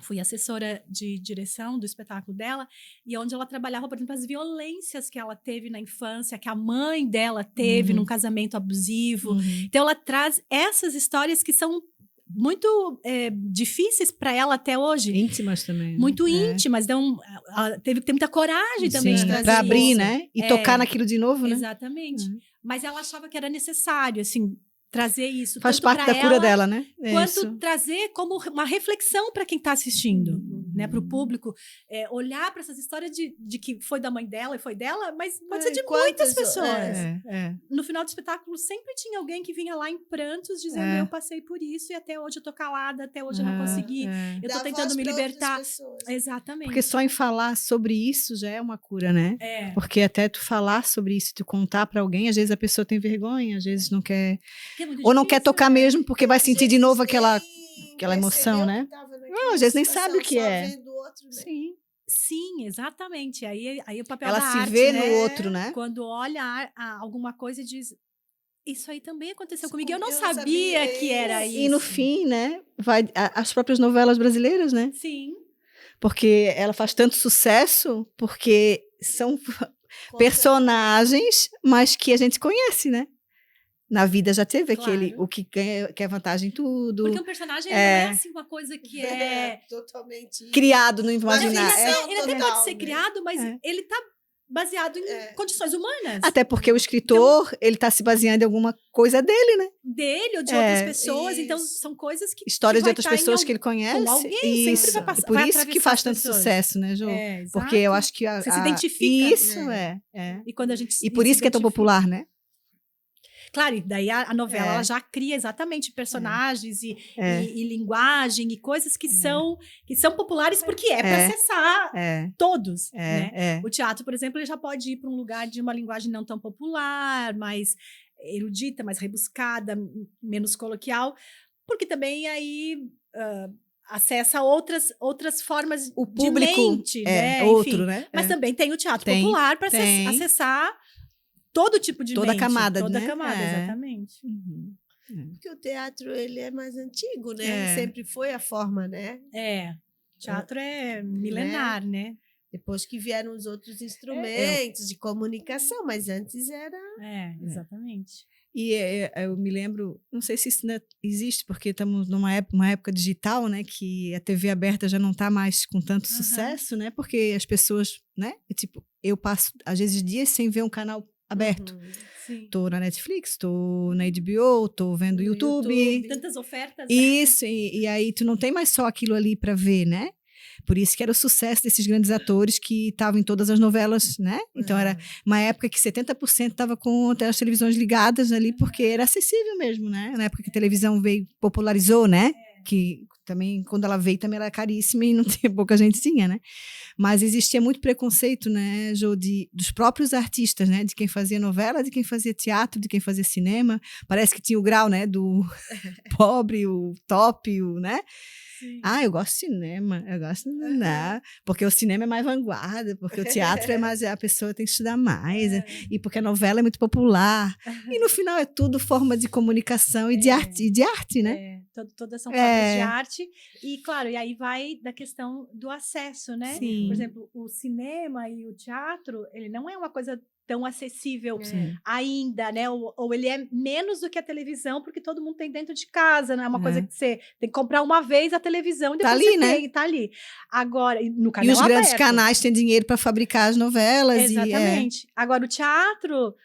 Speaker 3: fui assessora de direção do espetáculo dela, e onde ela trabalhava, por exemplo, as violências que ela teve na infância, que a mãe dela teve num casamento abusivo. Então, ela traz essas histórias que são muito difíceis para ela até hoje.
Speaker 1: Íntimas também.
Speaker 3: Muito íntimas. Então, ela teve que ter muita coragem também de trazer
Speaker 1: para abrir,
Speaker 3: isso.
Speaker 1: né? E tocar naquilo de novo, né?
Speaker 3: Exatamente. Mas ela achava que era necessário, assim, trazer isso.
Speaker 1: Faz
Speaker 3: tanto
Speaker 1: parte da cura dela, né?
Speaker 3: Quanto
Speaker 1: Isso.
Speaker 3: trazer como uma reflexão para quem está assistindo, né? Para o público. Olhar para essas histórias de que foi da mãe dela e foi dela, mas pode ser de muitas pessoas. No final do espetáculo, sempre tinha alguém que vinha lá em prantos, dizendo, eu passei por isso e até hoje eu tô calada, até hoje eu não consegui. Eu tô tentando me libertar. Exatamente.
Speaker 1: Porque só em falar sobre isso já é uma cura, né? Porque até tu falar sobre isso, tu contar para alguém, às vezes a pessoa tem vergonha, às vezes não quer... Ou não quer tocar mesmo, porque vai sentir de novo aquela emoção, né? Não, às vezes nem sabe o que é.
Speaker 3: Sim, exatamente. Aí o papel
Speaker 1: ela
Speaker 3: da
Speaker 1: se
Speaker 3: arte,
Speaker 1: vê
Speaker 3: né?
Speaker 1: no outro, né?
Speaker 3: Quando olha alguma coisa e diz, isso aí também aconteceu comigo. Eu não sabia que era isso.
Speaker 1: E no fim, né? As próprias novelas brasileiras, né?
Speaker 3: Sim.
Speaker 1: Porque ela faz tanto sucesso, porque são personagens, mas que a gente conhece, né? Na vida já teve aquele, o que quer vantagem em tudo.
Speaker 3: Porque um personagem não é assim uma coisa que
Speaker 2: totalmente
Speaker 1: criado no imaginário.
Speaker 3: Ele até pode ser criado, mas ele tá baseado em condições humanas.
Speaker 1: Até porque o escritor, ele tá se baseando em alguma coisa dele, né?
Speaker 3: Dele ou de outras pessoas. Então, são coisas que
Speaker 1: histórias de outras pessoas que ele conhece.
Speaker 3: Com alguém, sempre vai passar.
Speaker 1: E por isso que faz tanto sucesso, né, Ju? Porque eu acho que
Speaker 3: você se identifica.
Speaker 1: Isso,
Speaker 3: E quando a gente
Speaker 1: e por isso que é tão popular, né?
Speaker 3: Claro, e daí a novela ela já cria exatamente personagens e linguagem e coisas que são populares porque para acessar todos. Né? O teatro, por exemplo, ele já pode ir para um lugar de uma linguagem não tão popular, mais erudita, mais rebuscada, menos coloquial, porque também aí acessa outras formas
Speaker 1: o público
Speaker 3: de mente, né?
Speaker 1: outro,
Speaker 3: enfim.
Speaker 1: né?
Speaker 3: Mas também tem o teatro popular para acessar todo tipo de
Speaker 1: toda
Speaker 3: mente.
Speaker 1: Camada,
Speaker 3: toda
Speaker 1: né?
Speaker 3: camada, exatamente.
Speaker 2: Porque o teatro, ele é mais antigo, né? Sempre foi a forma, né?
Speaker 3: Teatro é milenar, né?
Speaker 2: Depois que vieram os outros instrumentos de comunicação, mas antes era...
Speaker 3: exatamente.
Speaker 1: E eu me lembro, não sei se isso ainda existe, porque estamos numa época digital, né? Que a TV aberta já não está mais com tanto sucesso, né? Porque as pessoas, né? Tipo, eu passo, às vezes, dias sem ver um canal aberto. Tô na Netflix, tô na HBO, tô vendo YouTube.
Speaker 3: Tantas ofertas.
Speaker 1: Isso, e aí tu não tem mais só aquilo ali para ver, né? Por isso que era o sucesso desses grandes atores que estavam em todas as novelas, né? Então era uma época que 70% estava com as televisões ligadas ali, porque era acessível mesmo, né? Na época que a televisão veio, popularizou, né? Que também, quando ela veio, também era caríssima e não tinha, pouca gente tinha, né? Mas existia muito preconceito, né, Jô, dos próprios artistas, né? De quem fazia novela, de quem fazia teatro, de quem fazia cinema. Parece que tinha o grau, né? Do pobre, o top, né? Eu gosto de cinema, eu gosto de porque o cinema é mais vanguarda, porque o teatro é mais, a pessoa tem que estudar mais, e porque a novela é muito popular. E no final é tudo forma de comunicação e de arte, né?
Speaker 3: Todas são formas de arte. E, claro, e aí vai da questão do acesso, né?
Speaker 1: Sim.
Speaker 3: Por exemplo, o cinema e o teatro, ele não é uma coisa tão acessível ainda, né? Ou ele é menos do que a televisão, porque todo mundo tem dentro de casa, não é uma coisa que você tem que comprar uma vez a televisão e depois
Speaker 1: ali,
Speaker 3: você
Speaker 1: né?
Speaker 3: Tá ali. Agora, no canal
Speaker 1: e os
Speaker 3: aberto,
Speaker 1: grandes canais têm dinheiro para fabricar as novelas.
Speaker 3: Exatamente. Agora, o teatro,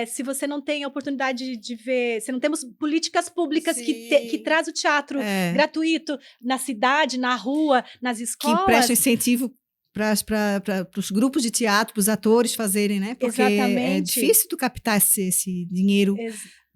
Speaker 3: se você não tem a oportunidade de ver, se não temos políticas públicas que traz o teatro gratuito na cidade, na rua, nas escolas.
Speaker 1: Que prestam incentivo para os grupos de teatro, para os atores fazerem, né? Porque é difícil tu captar esse dinheiro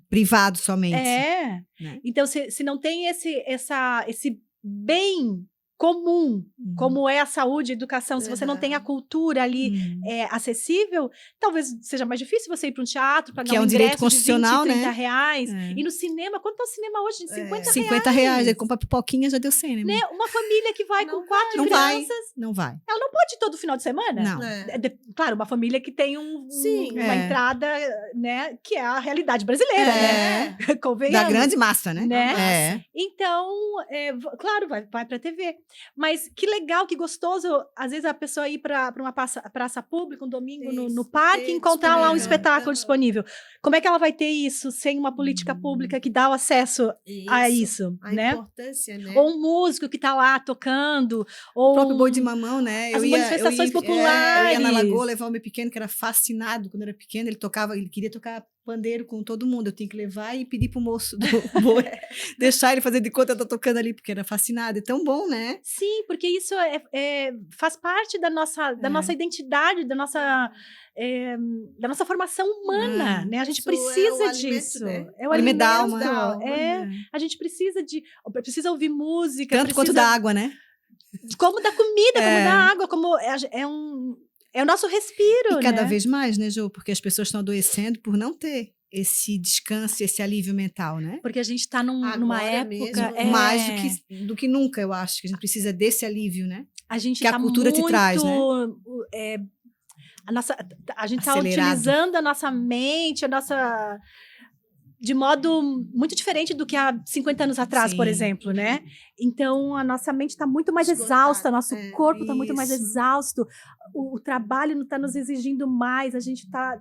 Speaker 1: privado somente.
Speaker 3: Né? Então, se não tem esse bem comum, como é a saúde, a educação, se você não tem a cultura ali acessível, talvez seja mais difícil você ir para um teatro, pagar
Speaker 1: que é um direito constitucional,
Speaker 3: de 20, 30
Speaker 1: né?
Speaker 3: reais. E no cinema, quanto é o cinema hoje? De 50
Speaker 1: 50 reais, aí compra pipoquinha, já deu 100, né?
Speaker 3: Né? Uma família que vai com 4 crianças,
Speaker 1: Não vai.
Speaker 3: ela não pode ir todo final de semana?
Speaker 1: Não.
Speaker 3: Claro, uma família que tem
Speaker 2: Sim,
Speaker 3: uma entrada, né, que é a realidade brasileira, né? Convenhamos.
Speaker 1: Da grande massa, né?
Speaker 3: Né? Então, claro, vai para a TV. Mas que legal, que gostoso, às vezes a pessoa ir para uma praça pública, um domingo no parque, e encontrar lá um espetáculo disponível. Como é que ela vai ter isso sem uma política pública que dá o acesso a isso, né?
Speaker 2: Importância, né?
Speaker 3: Ou um músico que está lá tocando, ou
Speaker 1: o próprio Boi de Mamão, né?
Speaker 3: As manifestações populares.
Speaker 1: Eu ia na Lagoa levar o meu pequeno, que era fascinado quando era pequeno, ele queria tocar pandeiro com todo mundo, eu tinha que levar e pedir pro moço do boi, deixar ele fazer de conta que eu tô tocando ali, porque era fascinado, é tão bom, né?
Speaker 3: Sim, porque isso faz parte da nossa identidade, da nossa formação humana, né? A gente precisa disso.
Speaker 2: Né?
Speaker 3: É o alimento
Speaker 1: da alma.
Speaker 3: A gente precisa ouvir música.
Speaker 1: Tanto quanto da água, né?
Speaker 3: Como da comida, como da água, como é o nosso respiro,
Speaker 1: e cada vez mais, né, Jo? Porque as pessoas estão adoecendo por não ter esse descanso, esse alívio mental, né?
Speaker 3: Porque a gente está numa época...
Speaker 1: mais do que nunca, eu acho, que a gente precisa desse alívio, né?
Speaker 3: A gente
Speaker 1: que a cultura te traz, né?
Speaker 3: A gente está utilizando a nossa mente, de modo muito diferente do que há 50 anos atrás, por exemplo, né? Então, a nossa mente está muito mais exausta, nosso corpo está muito mais exausto, o trabalho está nos exigindo mais, a gente está...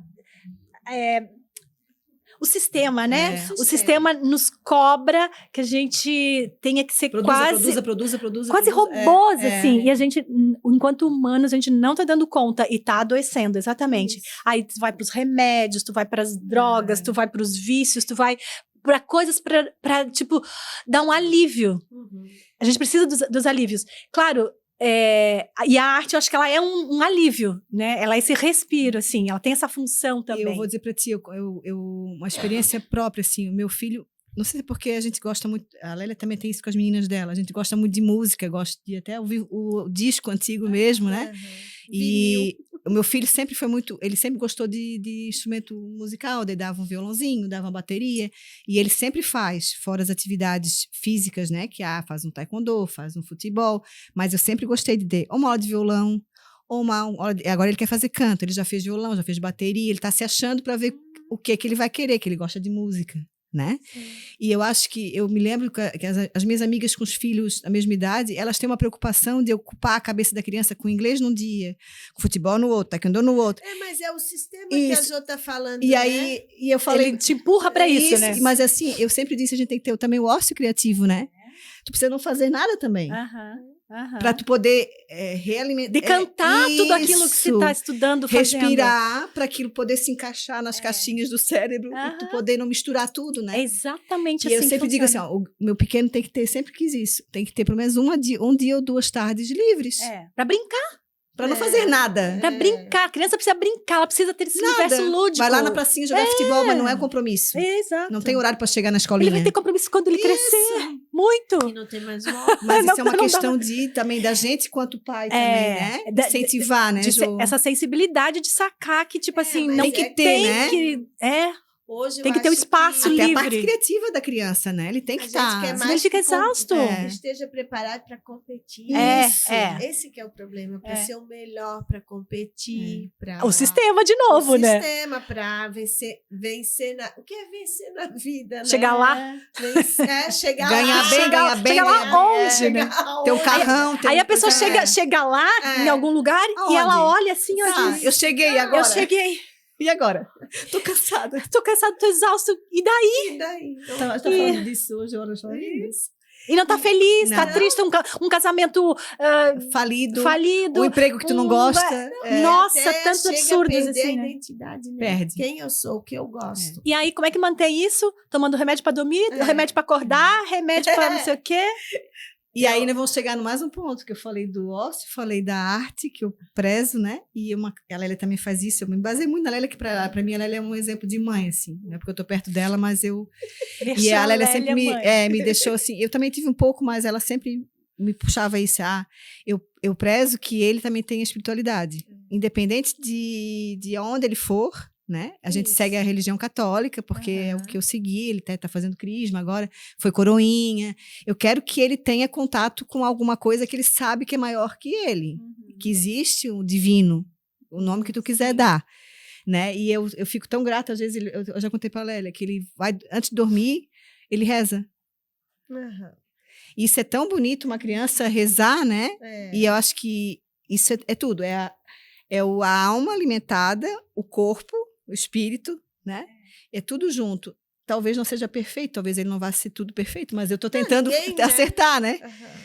Speaker 3: O sistema, né? O sistema nos cobra que a gente tenha que ser quase robôs, assim. E a gente, enquanto humanos, a gente não tá dando conta e tá adoecendo, exatamente. Isso. Aí tu vai pros remédios, tu vai pras drogas, tu vai pros vícios, tu vai para coisas para tipo, dar um alívio. A gente precisa dos alívios. Claro, e a arte, eu acho que ela é um alívio, né? Ela é esse respiro, assim, ela tem essa função também.
Speaker 1: Eu vou dizer para ti, uma experiência própria, assim, o meu filho, não sei porque a gente gosta muito, a Lélia também tem isso com as meninas dela, a gente gosta muito de música, gosta de até ouvir o disco antigo mesmo, né? E o meu filho sempre foi ele sempre gostou de instrumento musical, daí dava um violãozinho, dava uma bateria, e ele sempre faz, fora as atividades físicas, né, que faz um taekwondo, faz um futebol, mas eu sempre gostei de ter uma aula de violão, agora ele quer fazer canto, ele já fez violão, já fez bateria, ele está se achando para ver o que ele vai querer, que ele gosta de música, né? E eu acho que, eu me lembro que as minhas amigas com os filhos da mesma idade, elas têm uma preocupação de ocupar a cabeça da criança com inglês num dia, com futebol no outro, taekwondo no outro.
Speaker 2: Mas é o sistema que a Jo tá falando,
Speaker 1: e aí, e eu falei...
Speaker 3: Ele te empurra para isso, né?
Speaker 1: Mas assim, eu sempre disse, a gente tem que ter também o ócio criativo, né? Tu precisa não fazer nada também. Para tu poder realimentar.
Speaker 3: Decantar tudo aquilo que você está estudando, fazendo.
Speaker 1: Respirar, para aquilo poder se encaixar nas caixinhas do cérebro e tu poder não misturar tudo, né?
Speaker 3: É exatamente
Speaker 1: assim. E eu sempre digo assim, ó, o meu pequeno tem que ter, sempre quis isso, tem que ter pelo menos um dia ou 2 tardes livres.
Speaker 3: Para brincar.
Speaker 1: Para não fazer nada.
Speaker 3: Para brincar. A criança precisa brincar, ela precisa ter esse universo lúdico.
Speaker 1: Vai lá na pracinha jogar futebol, mas não é compromisso.
Speaker 3: Exato.
Speaker 1: Não tem horário para chegar na escolinha.
Speaker 3: Ele vai ter compromisso quando ele crescer. Muito.
Speaker 2: E não tem mais volta.
Speaker 1: Mas isso é uma questão também da gente quanto pai também, né? Incentivar, né, Jo?
Speaker 3: Essa sensibilidade de sacar que, tipo assim, não que
Speaker 1: tem, né?
Speaker 2: Hoje
Speaker 1: tem que ter um espaço livre. Até a parte criativa da criança, né? Ele tem que estar.
Speaker 3: Senão ele fica exausto.
Speaker 2: Esteja preparado para competir. Esse que é o problema, para ser o melhor, para competir.
Speaker 3: O sistema, de novo, né?
Speaker 2: O sistema para vencer o que é vencer na vida, né?
Speaker 3: Chegar lá.
Speaker 2: Chegar
Speaker 1: ganhar
Speaker 2: lá.
Speaker 1: Ganhar bem.
Speaker 3: Chegar lá onde, né?
Speaker 1: Ter um carrão.
Speaker 3: Aí a pessoa chega lá, em algum lugar, e ela olha assim, diz,
Speaker 1: eu cheguei agora.
Speaker 3: Eu cheguei.
Speaker 1: E agora? Tô cansada.
Speaker 3: Tô exausto. E daí?
Speaker 2: Então,
Speaker 1: tá falando disso hoje, olha só.
Speaker 3: E não tá feliz, tá triste, um casamento
Speaker 1: falido.
Speaker 3: O
Speaker 1: emprego que tu não gosta.
Speaker 3: Nossa, tantos absurdos assim,
Speaker 2: né? A identidade, né?
Speaker 1: Perde.
Speaker 2: Quem eu sou, o que eu gosto.
Speaker 3: E aí, como é que mantém isso? Tomando remédio pra dormir, remédio pra acordar, remédio pra não sei o quê.
Speaker 1: E aí nós vamos chegar no mais um ponto, que eu falei do ócio, falei da arte, que eu prezo, né? E a Lélia também faz isso, eu me baseei muito na Lélia, que pra mim a Lélia é um exemplo de mãe, assim, não é porque eu tô perto dela, mas eu... E a Lélia sempre me deixou assim, eu também tive um pouco, mas ela sempre me puxava isso. Eu prezo que ele também tem espiritualidade. Independente de onde ele for, né? A gente segue a religião católica, porque é o que eu segui. Ele tá fazendo crisma agora, foi coroinha. Eu quero que ele tenha contato com alguma coisa que ele sabe que é maior que ele. Que existe um divino, o nome que tu quiser dar. Né? E eu fico tão grata, às vezes, eu já contei pra Lélia, que ele vai, antes de dormir, ele reza. Isso é tão bonito, uma criança rezar, né? E eu acho que isso é tudo. É a alma alimentada, o corpo, o espírito, né? É tudo junto. Talvez não seja perfeito, talvez ele não vá ser tudo perfeito, mas eu estou tentando acertar, né?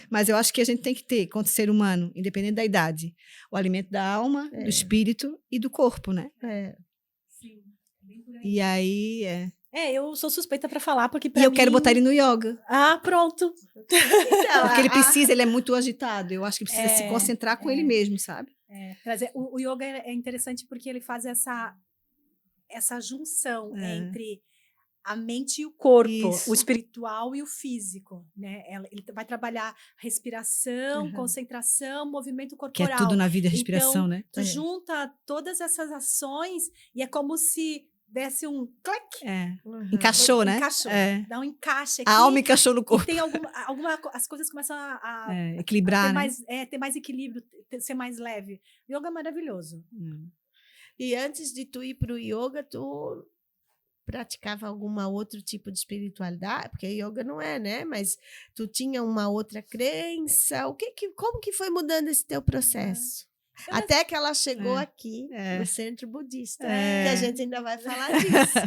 Speaker 1: Mas eu acho que a gente tem que ter, quanto ser humano, independente da idade, o alimento da alma, do espírito e do corpo, né?
Speaker 3: Sim.
Speaker 1: E aí,
Speaker 3: eu sou suspeita para falar, porque
Speaker 1: E eu quero botar ele no yoga.
Speaker 3: Ah, pronto.
Speaker 1: Então, porque ele precisa, ele é muito agitado. Eu acho que precisa se concentrar com ele mesmo, sabe?
Speaker 3: Trazer, o yoga é interessante porque ele faz essa junção entre a mente e o corpo, o espiritual e o físico, né? Ele vai trabalhar respiração, concentração, movimento corporal.
Speaker 1: Que é tudo na vida, respiração,
Speaker 3: então,
Speaker 1: né?
Speaker 3: Tu junta todas essas ações e é como se desse um clique.
Speaker 1: Encaixou, né?
Speaker 3: Encaixou. Dá um encaixe aqui.
Speaker 1: A alma encaixou no corpo.
Speaker 3: E tem as coisas começam a
Speaker 1: equilibrar,
Speaker 3: ter mais equilíbrio, ser mais leve. Yoga é maravilhoso.
Speaker 2: E antes de tu ir para o yoga, tu praticava algum outro tipo de espiritualidade? Porque yoga não é, né? Mas tu tinha uma outra crença? Como que foi mudando esse teu processo? Até que ela chegou aqui no Centro Budista, que a gente ainda vai falar disso.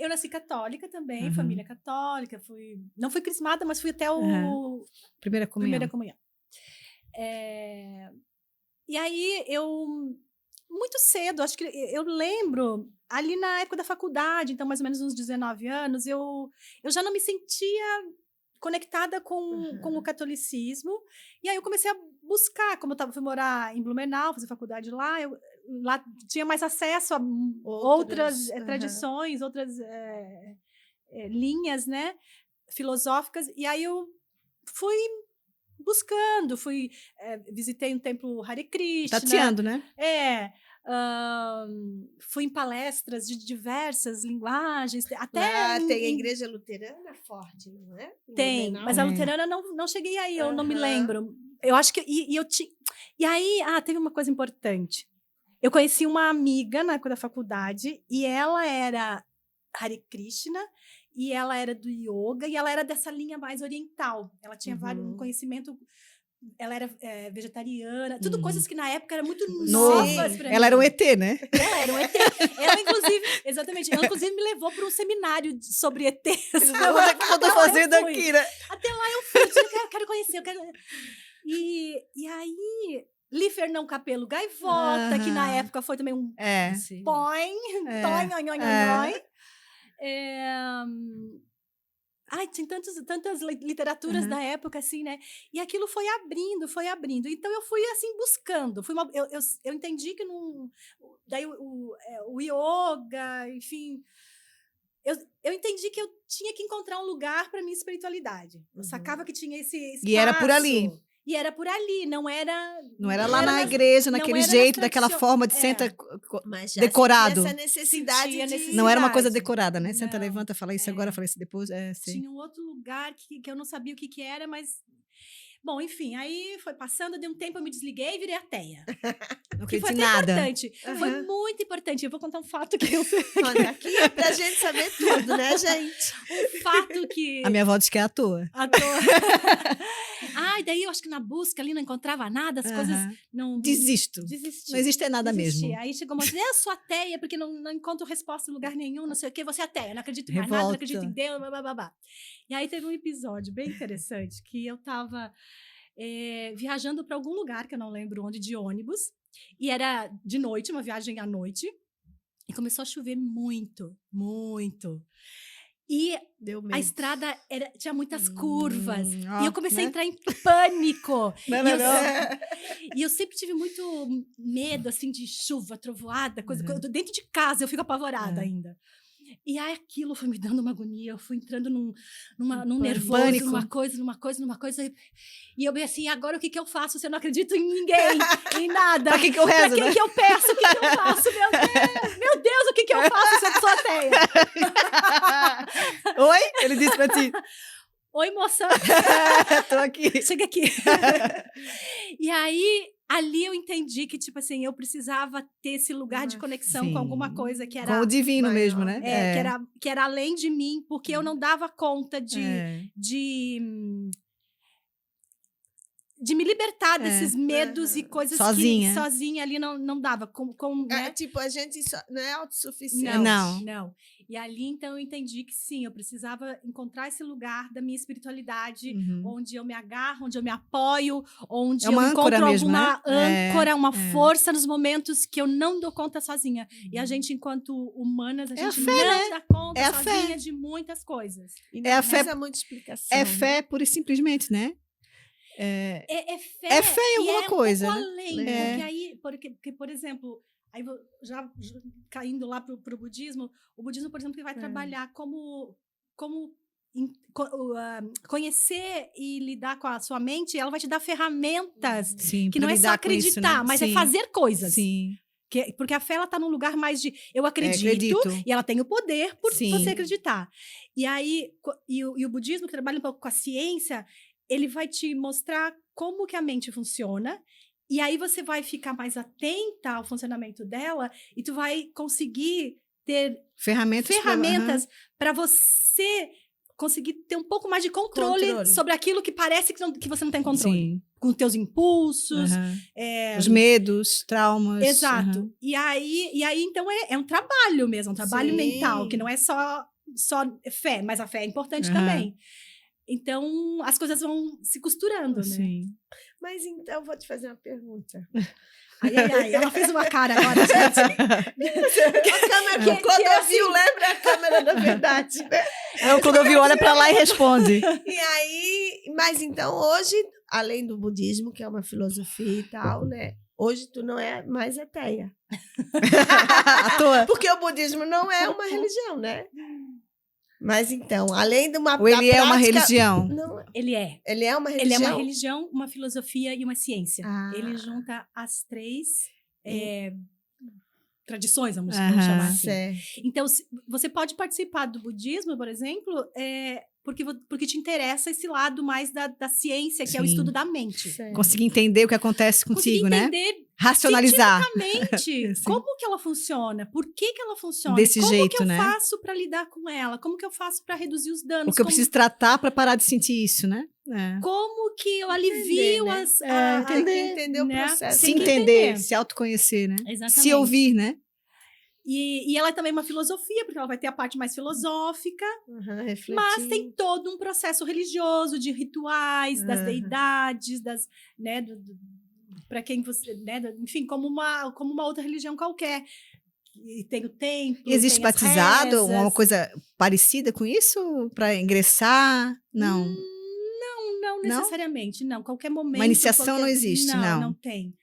Speaker 3: Eu nasci católica também, família católica, não fui crismada, mas fui até o
Speaker 1: Primeira comunhão.
Speaker 3: E aí muito cedo, acho que eu lembro, ali na época da faculdade, então mais ou menos uns 19 anos, eu já não me sentia conectada com o catolicismo, e aí eu comecei a buscar, como eu fui morar em Blumenau, fazer faculdade lá, lá tinha mais acesso a outras tradições, outras linhas, né, filosóficas, e aí eu fui buscando, visitei um templo Hare Krishna.
Speaker 1: Tateando, né?
Speaker 3: Fui em palestras de diversas linguagens. Até
Speaker 2: lá tem a igreja luterana forte, não é?
Speaker 3: Tem, mas a luterana não cheguei aí, eu não me lembro. Eu acho que... E aí, teve uma coisa importante. Eu conheci uma amiga na época da faculdade e ela era Hare Krishna e ela era do yoga e ela era dessa linha mais oriental. Ela tinha um conhecimento... Ela era vegetariana, tudo coisas que na época eram muito novas para mim.
Speaker 1: Ela era um ET, né?
Speaker 3: Ela era um ET. Ela, inclusive, exatamente, ela inclusive me levou para um seminário sobre ETs.
Speaker 1: O que eu tô fazendo aqui, né?
Speaker 3: Até lá eu fui, eu quero conhecer, E aí, Li Fernão Capelo Gaivota, que na época foi também um tinha tantas literaturas da época, assim, né? E aquilo foi abrindo. Então, eu fui, assim, buscando. Eu entendi que não... Daí, o yoga, enfim... Eu entendi que eu tinha que encontrar um lugar para minha espiritualidade. Eu sacava que tinha esse espaço.
Speaker 1: E era por ali.
Speaker 3: E era por ali, não era
Speaker 1: lá na igreja, naquele jeito, daquela forma de senta decorado.
Speaker 2: Essa necessidade
Speaker 1: Não era uma coisa decorada, né? Senta, levanta, fala isso agora, fala isso depois.
Speaker 3: Tinha um outro lugar que eu não sabia o que era, mas... Bom, enfim, aí foi passando, deu um tempo, eu me desliguei e virei ateia.
Speaker 1: Não
Speaker 3: que foi até
Speaker 1: nada.
Speaker 3: Importante. Foi muito importante. Eu vou contar um fato que eu...
Speaker 2: Olha, aqui é pra gente saber tudo, né, gente?
Speaker 3: Um fato que...
Speaker 1: A minha avó diz que é à toa.
Speaker 3: À toa. E daí eu acho que na busca ali não encontrava nada, as coisas não...
Speaker 1: Desisti. Não existe nada mesmo.
Speaker 3: Aí chegou uma vez, eu sou ateia porque não encontro resposta em lugar nenhum, não sei o quê, você é ateia, não acredito em mais nada, não acredito em Deus, blá. E aí teve um episódio bem interessante que eu tava viajando para algum lugar, que eu não lembro onde, de ônibus, e era de noite, uma viagem à noite, e começou a chover muito, muito. E a estrada tinha muitas curvas. E eu comecei a entrar em pânico. E eu sempre tive muito medo, assim, de chuva, trovoada, coisa. Dentro de casa eu fico apavorada ainda. E aí aquilo foi me dando uma agonia, eu fui entrando num nervoso,
Speaker 1: pânico.
Speaker 3: numa coisa. E eu bem assim, agora o que eu faço se eu não acredito em ninguém, em nada?
Speaker 1: Pra que eu rezo,
Speaker 3: pra quem
Speaker 1: né?
Speaker 3: que eu peço? O que eu faço? Meu Deus, o que eu faço se eu sou ateia?
Speaker 1: Oi? Ele disse pra ti.
Speaker 3: Oi, moça.
Speaker 1: Tô aqui.
Speaker 3: Chega aqui. E aí, ali eu entendi que, tipo assim, eu precisava ter esse lugar de conexão
Speaker 1: Sim.
Speaker 3: com alguma coisa que
Speaker 1: Com
Speaker 3: era...
Speaker 1: o divino
Speaker 2: maior.
Speaker 1: mesmo, né?
Speaker 3: Que era além de mim, porque eu não dava conta
Speaker 1: É.
Speaker 3: de me libertar desses medos e coisas
Speaker 1: Sozinha.
Speaker 3: que sozinha ali não dava. Né?
Speaker 2: Tipo, a gente não é autossuficiente.
Speaker 3: Não. E ali, então, eu entendi que sim, eu precisava encontrar esse lugar da minha espiritualidade, onde eu me agarro, onde eu me apoio, onde eu encontro
Speaker 1: mesmo,
Speaker 3: alguma
Speaker 1: né?
Speaker 3: âncora, uma força nos momentos que eu não dou conta sozinha. E a gente, enquanto humanas, a gente
Speaker 1: fé,
Speaker 3: não dá conta
Speaker 1: É a
Speaker 3: sozinha
Speaker 1: fé.
Speaker 3: de muitas coisas.
Speaker 2: E não
Speaker 1: É a
Speaker 2: precisa
Speaker 1: fé-
Speaker 2: muita explicação.
Speaker 1: É fé pura e simplesmente, né?
Speaker 3: É fé.
Speaker 1: É fé em alguma coisa,
Speaker 3: Um
Speaker 1: né?
Speaker 3: pouco além,
Speaker 1: É.
Speaker 3: porque aí, porque, por exemplo, aí já caindo lá pro budismo, o budismo, por exemplo, que vai trabalhar como conhecer e lidar com a sua mente, ela vai te dar ferramentas
Speaker 1: Sim,
Speaker 3: que
Speaker 1: pra
Speaker 3: não é só
Speaker 1: lidar com isso,
Speaker 3: acreditar,
Speaker 1: né?
Speaker 3: mas é
Speaker 1: Sim.
Speaker 3: fazer coisas.
Speaker 1: Sim.
Speaker 3: Porque a fé, ela tá num lugar mais de eu acredito,
Speaker 1: acredito.
Speaker 3: e ela tem o poder por
Speaker 1: Sim.
Speaker 3: você acreditar. E aí, e o budismo, que trabalha um pouco com a ciência, ele vai te mostrar como que a mente funciona, e aí você vai ficar mais atenta ao funcionamento dela, e tu vai conseguir ter ferramentas para você conseguir ter um pouco mais de controle sobre aquilo que parece que você não tem controle.
Speaker 1: Sim.
Speaker 3: Com teus impulsos.
Speaker 1: Os medos, traumas.
Speaker 3: Exato. E aí, então, é um trabalho mesmo, um trabalho mental, que não é só fé, mas a fé é importante também. Então, as coisas vão se costurando, né?
Speaker 1: Sim.
Speaker 2: Mas então, vou te fazer uma pergunta.
Speaker 3: Ai, ela fez uma cara agora, gente.
Speaker 2: A câmera, Clodovil, lembra a câmera da verdade, né?
Speaker 1: O Clodovil olha pra lá e responde.
Speaker 2: E aí, mas então, hoje, além do budismo, que é uma filosofia e tal, né? Hoje tu não é mais ateia.
Speaker 1: À toa.
Speaker 2: Porque o budismo não é uma religião, né? Mas então, além de uma
Speaker 1: Ou ele é uma religião?
Speaker 2: Não,
Speaker 3: Ele é.
Speaker 2: ele é uma religião.
Speaker 3: Ele é uma religião, uma filosofia e uma ciência. Ele junta as três tradições, vamos chamar assim.
Speaker 2: Certo.
Speaker 3: Então, você pode participar do budismo, por exemplo, porque te interessa esse lado mais da ciência, que é o estudo da mente.
Speaker 2: Certo.
Speaker 1: Conseguir entender o que acontece contigo, né?
Speaker 3: Entender
Speaker 1: Racionalizar.
Speaker 3: cientificamente como que ela funciona, por que ela funciona,
Speaker 1: Desse
Speaker 3: como
Speaker 1: jeito,
Speaker 3: que eu
Speaker 1: né?
Speaker 3: faça para lidar com ela, como que eu faço para reduzir os danos,
Speaker 1: O que eu preciso tratar pra parar de sentir isso, né?
Speaker 3: como que eu alivio
Speaker 2: Entender o
Speaker 3: né?
Speaker 2: processo.
Speaker 1: Se
Speaker 3: Tem que
Speaker 1: entender, se autoconhecer, né?
Speaker 3: Exatamente.
Speaker 1: Se ouvir, né?
Speaker 3: E ela é também uma filosofia, porque ela vai ter a parte mais filosófica,
Speaker 2: Refletir.
Speaker 3: mas tem todo um processo religioso, de rituais, das deidades, né, para quem você, né, enfim, como uma outra religião qualquer. E tem o templo,
Speaker 1: E existe
Speaker 3: tem as
Speaker 1: batizado,
Speaker 3: rezas.
Speaker 1: uma coisa parecida com isso? Pra ingressar? Não.
Speaker 3: Não necessariamente, não. Qualquer momento.
Speaker 1: Uma iniciação não existe, não.
Speaker 3: Não tem.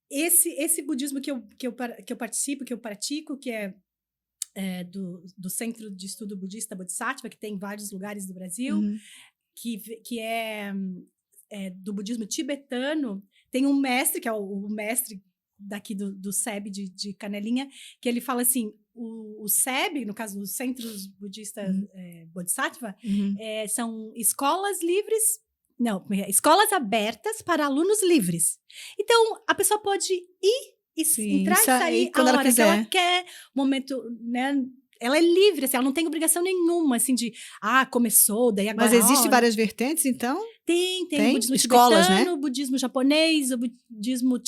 Speaker 3: Esse budismo que eu participo, que eu pratico, que é do Centro de Estudo Budista Bodhisattva, que tem em vários lugares do Brasil, que é do budismo tibetano, tem um mestre, que é o mestre daqui do SEB de Canelinha, que ele fala assim, o SEB, no caso, os Centros Budistas Bodhisattva, são escolas livres. Não, escolas abertas para alunos livres. Então, a pessoa pode ir, entrar e sair
Speaker 1: quando ela
Speaker 3: hora
Speaker 1: quiser.
Speaker 3: que ela quer, momento, né? Ela é livre, assim, ela não tem obrigação nenhuma, assim, de, começou, daí agora...
Speaker 1: Mas existe várias vertentes, então?
Speaker 3: Tem budismo
Speaker 1: escolas,
Speaker 3: tibetano,
Speaker 1: né?
Speaker 3: budismo japonês, o budismo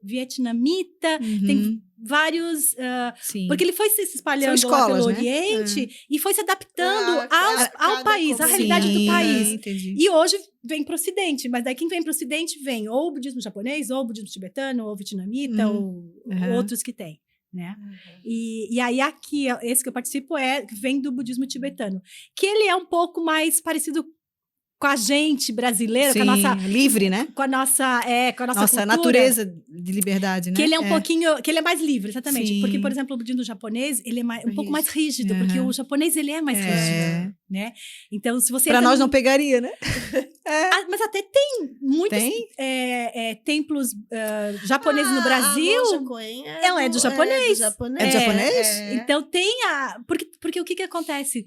Speaker 3: vietnamita, tem vários...
Speaker 1: Sim.
Speaker 3: Porque ele foi se espalhando
Speaker 1: escolas,
Speaker 3: lá pelo
Speaker 1: né?
Speaker 3: Oriente e foi se adaptando ao país, à
Speaker 2: comunidade.
Speaker 3: realidade do país.
Speaker 1: Entendi.
Speaker 3: E hoje vem para o Ocidente, mas daí quem vem para o Ocidente vem ou o budismo japonês, ou o budismo tibetano, ou o vietnamita, ou outros que tem. Né? E aí aqui, esse que eu participo vem do budismo tibetano, que ele é um pouco mais parecido com a gente brasileira,
Speaker 1: Sim,
Speaker 3: com a nossa
Speaker 1: livre, né?
Speaker 3: com a nossa
Speaker 1: Nossa
Speaker 3: cultura,
Speaker 1: natureza de liberdade, né?
Speaker 3: que ele é um pouquinho, que ele é mais livre, exatamente.
Speaker 1: Sim.
Speaker 3: Porque, por exemplo, o budismo japonês, ele é um pouco mais rígido,
Speaker 1: Uhum.
Speaker 3: porque o japonês, ele é mais
Speaker 1: É.
Speaker 3: rígido, né? Então, se você...
Speaker 1: Pra
Speaker 3: entra
Speaker 1: nós
Speaker 3: num-
Speaker 1: não pegaria, né?
Speaker 3: Mas até tem muitos
Speaker 1: Tem?
Speaker 3: templos japoneses no Brasil.
Speaker 2: A monja Coen
Speaker 3: Ela é do japonês.
Speaker 1: É do japonês?
Speaker 3: Então, tem porque o que acontece?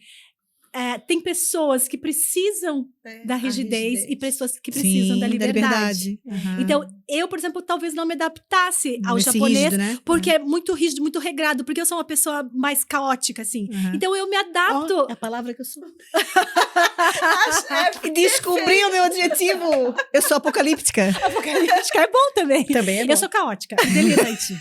Speaker 3: Tem pessoas que precisam da rigidez e pessoas que precisam
Speaker 1: Sim,
Speaker 3: da liberdade.
Speaker 1: Aham.
Speaker 3: Então, eu, por exemplo, talvez não me adaptasse ao
Speaker 1: Esse
Speaker 3: japonês,
Speaker 1: rígido, né?
Speaker 3: porque é muito rígido, muito regrado, porque eu sou uma pessoa mais caótica, assim.
Speaker 1: Aham.
Speaker 3: Então, eu me adapto.
Speaker 1: Ó, é a palavra que eu sou. E descobri o meu objetivo. Eu sou apocalíptica.
Speaker 3: Apocalíptica é bom também.
Speaker 1: Também é bom.
Speaker 3: Eu sou caótica, delirante.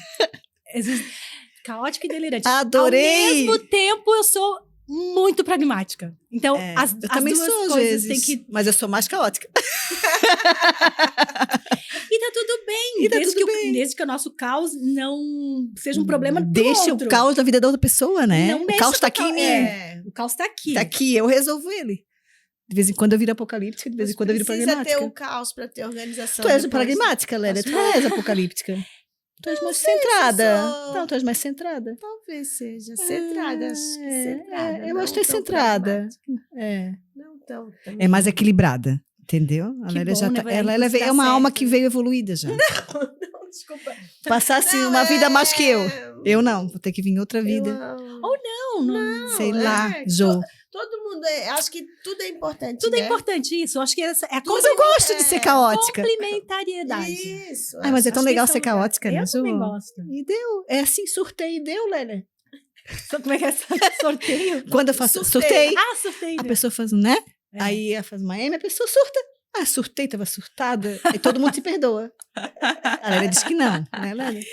Speaker 3: Caótica e delirante.
Speaker 1: Adorei!
Speaker 3: Ao mesmo tempo, eu sou muito pragmática. Então, as
Speaker 1: eu também
Speaker 3: duas
Speaker 1: sou, às
Speaker 3: coisas
Speaker 1: vezes.
Speaker 3: têm que...
Speaker 1: Mas eu sou mais caótica.
Speaker 3: E tá tudo bem.
Speaker 1: E tá
Speaker 3: desde,
Speaker 1: tudo
Speaker 3: que
Speaker 1: bem.
Speaker 3: desde que o nosso caos não seja um problema pro
Speaker 1: Deixa
Speaker 3: outro.
Speaker 1: o caos da vida da outra pessoa, né?
Speaker 3: Não
Speaker 1: O
Speaker 3: mexa
Speaker 1: caos
Speaker 3: com
Speaker 1: tá
Speaker 3: o
Speaker 1: aqui em
Speaker 3: caos.
Speaker 1: mim.
Speaker 3: O caos tá aqui.
Speaker 1: Tá aqui, eu resolvo ele. De vez em quando eu viro apocalíptica, de vez em quando eu viro
Speaker 2: Precisa ter
Speaker 1: pragmática.
Speaker 2: o caos para ter organização.
Speaker 1: Tu és
Speaker 2: depois.
Speaker 1: pragmática, Lélia. Tu és apocalíptica. Tu és mais
Speaker 2: sei se
Speaker 1: centrada.
Speaker 2: sou.
Speaker 1: Não, tu és mais centrada.
Speaker 2: Talvez seja centrada. Acho que centrada.
Speaker 1: Eu
Speaker 2: não
Speaker 1: acho que é
Speaker 2: tão
Speaker 1: centrada.
Speaker 2: pragmática.
Speaker 1: É.
Speaker 2: Não tão.
Speaker 1: É mais equilibrada, entendeu? A
Speaker 3: Que
Speaker 1: Lélia
Speaker 3: bom,
Speaker 1: já
Speaker 3: né?
Speaker 1: tá,
Speaker 3: Vai
Speaker 1: ela
Speaker 3: dar
Speaker 1: é uma alma
Speaker 3: certo.
Speaker 1: que veio evoluída já.
Speaker 2: Não, desculpa.
Speaker 1: Passasse
Speaker 2: Não,
Speaker 1: uma vida mais que eu.
Speaker 2: é-
Speaker 1: Eu não, vou ter que vir em outra vida.
Speaker 3: Não.
Speaker 1: Sei lá,
Speaker 2: é,
Speaker 1: Jô.
Speaker 2: Todo mundo acho que tudo é importante.
Speaker 3: Tudo
Speaker 2: né?
Speaker 3: é importante isso. Eu acho que essa é a
Speaker 1: Mas eu gosto de ser caótica.
Speaker 3: complementariedade.
Speaker 2: Isso.
Speaker 1: Ai, mas é
Speaker 3: Acho
Speaker 1: tão
Speaker 3: que
Speaker 1: legal
Speaker 3: esse é
Speaker 1: ser
Speaker 3: o lugar.
Speaker 1: caótica, né,
Speaker 3: Eu também
Speaker 1: Jô?
Speaker 3: gosto.
Speaker 1: E deu. É assim, surtei e deu, Lélia.
Speaker 3: Como é que é esse sorteio?
Speaker 1: Quando eu faço
Speaker 2: Surtei.
Speaker 1: surtei,
Speaker 3: Sorteio.
Speaker 1: a pessoa faz um, né?
Speaker 3: É.
Speaker 1: Aí ela faz uma M, a pessoa surta. Ah, surtei, tava surtada. E todo mundo se perdoa. A Lélia diz que não, né, Lélia?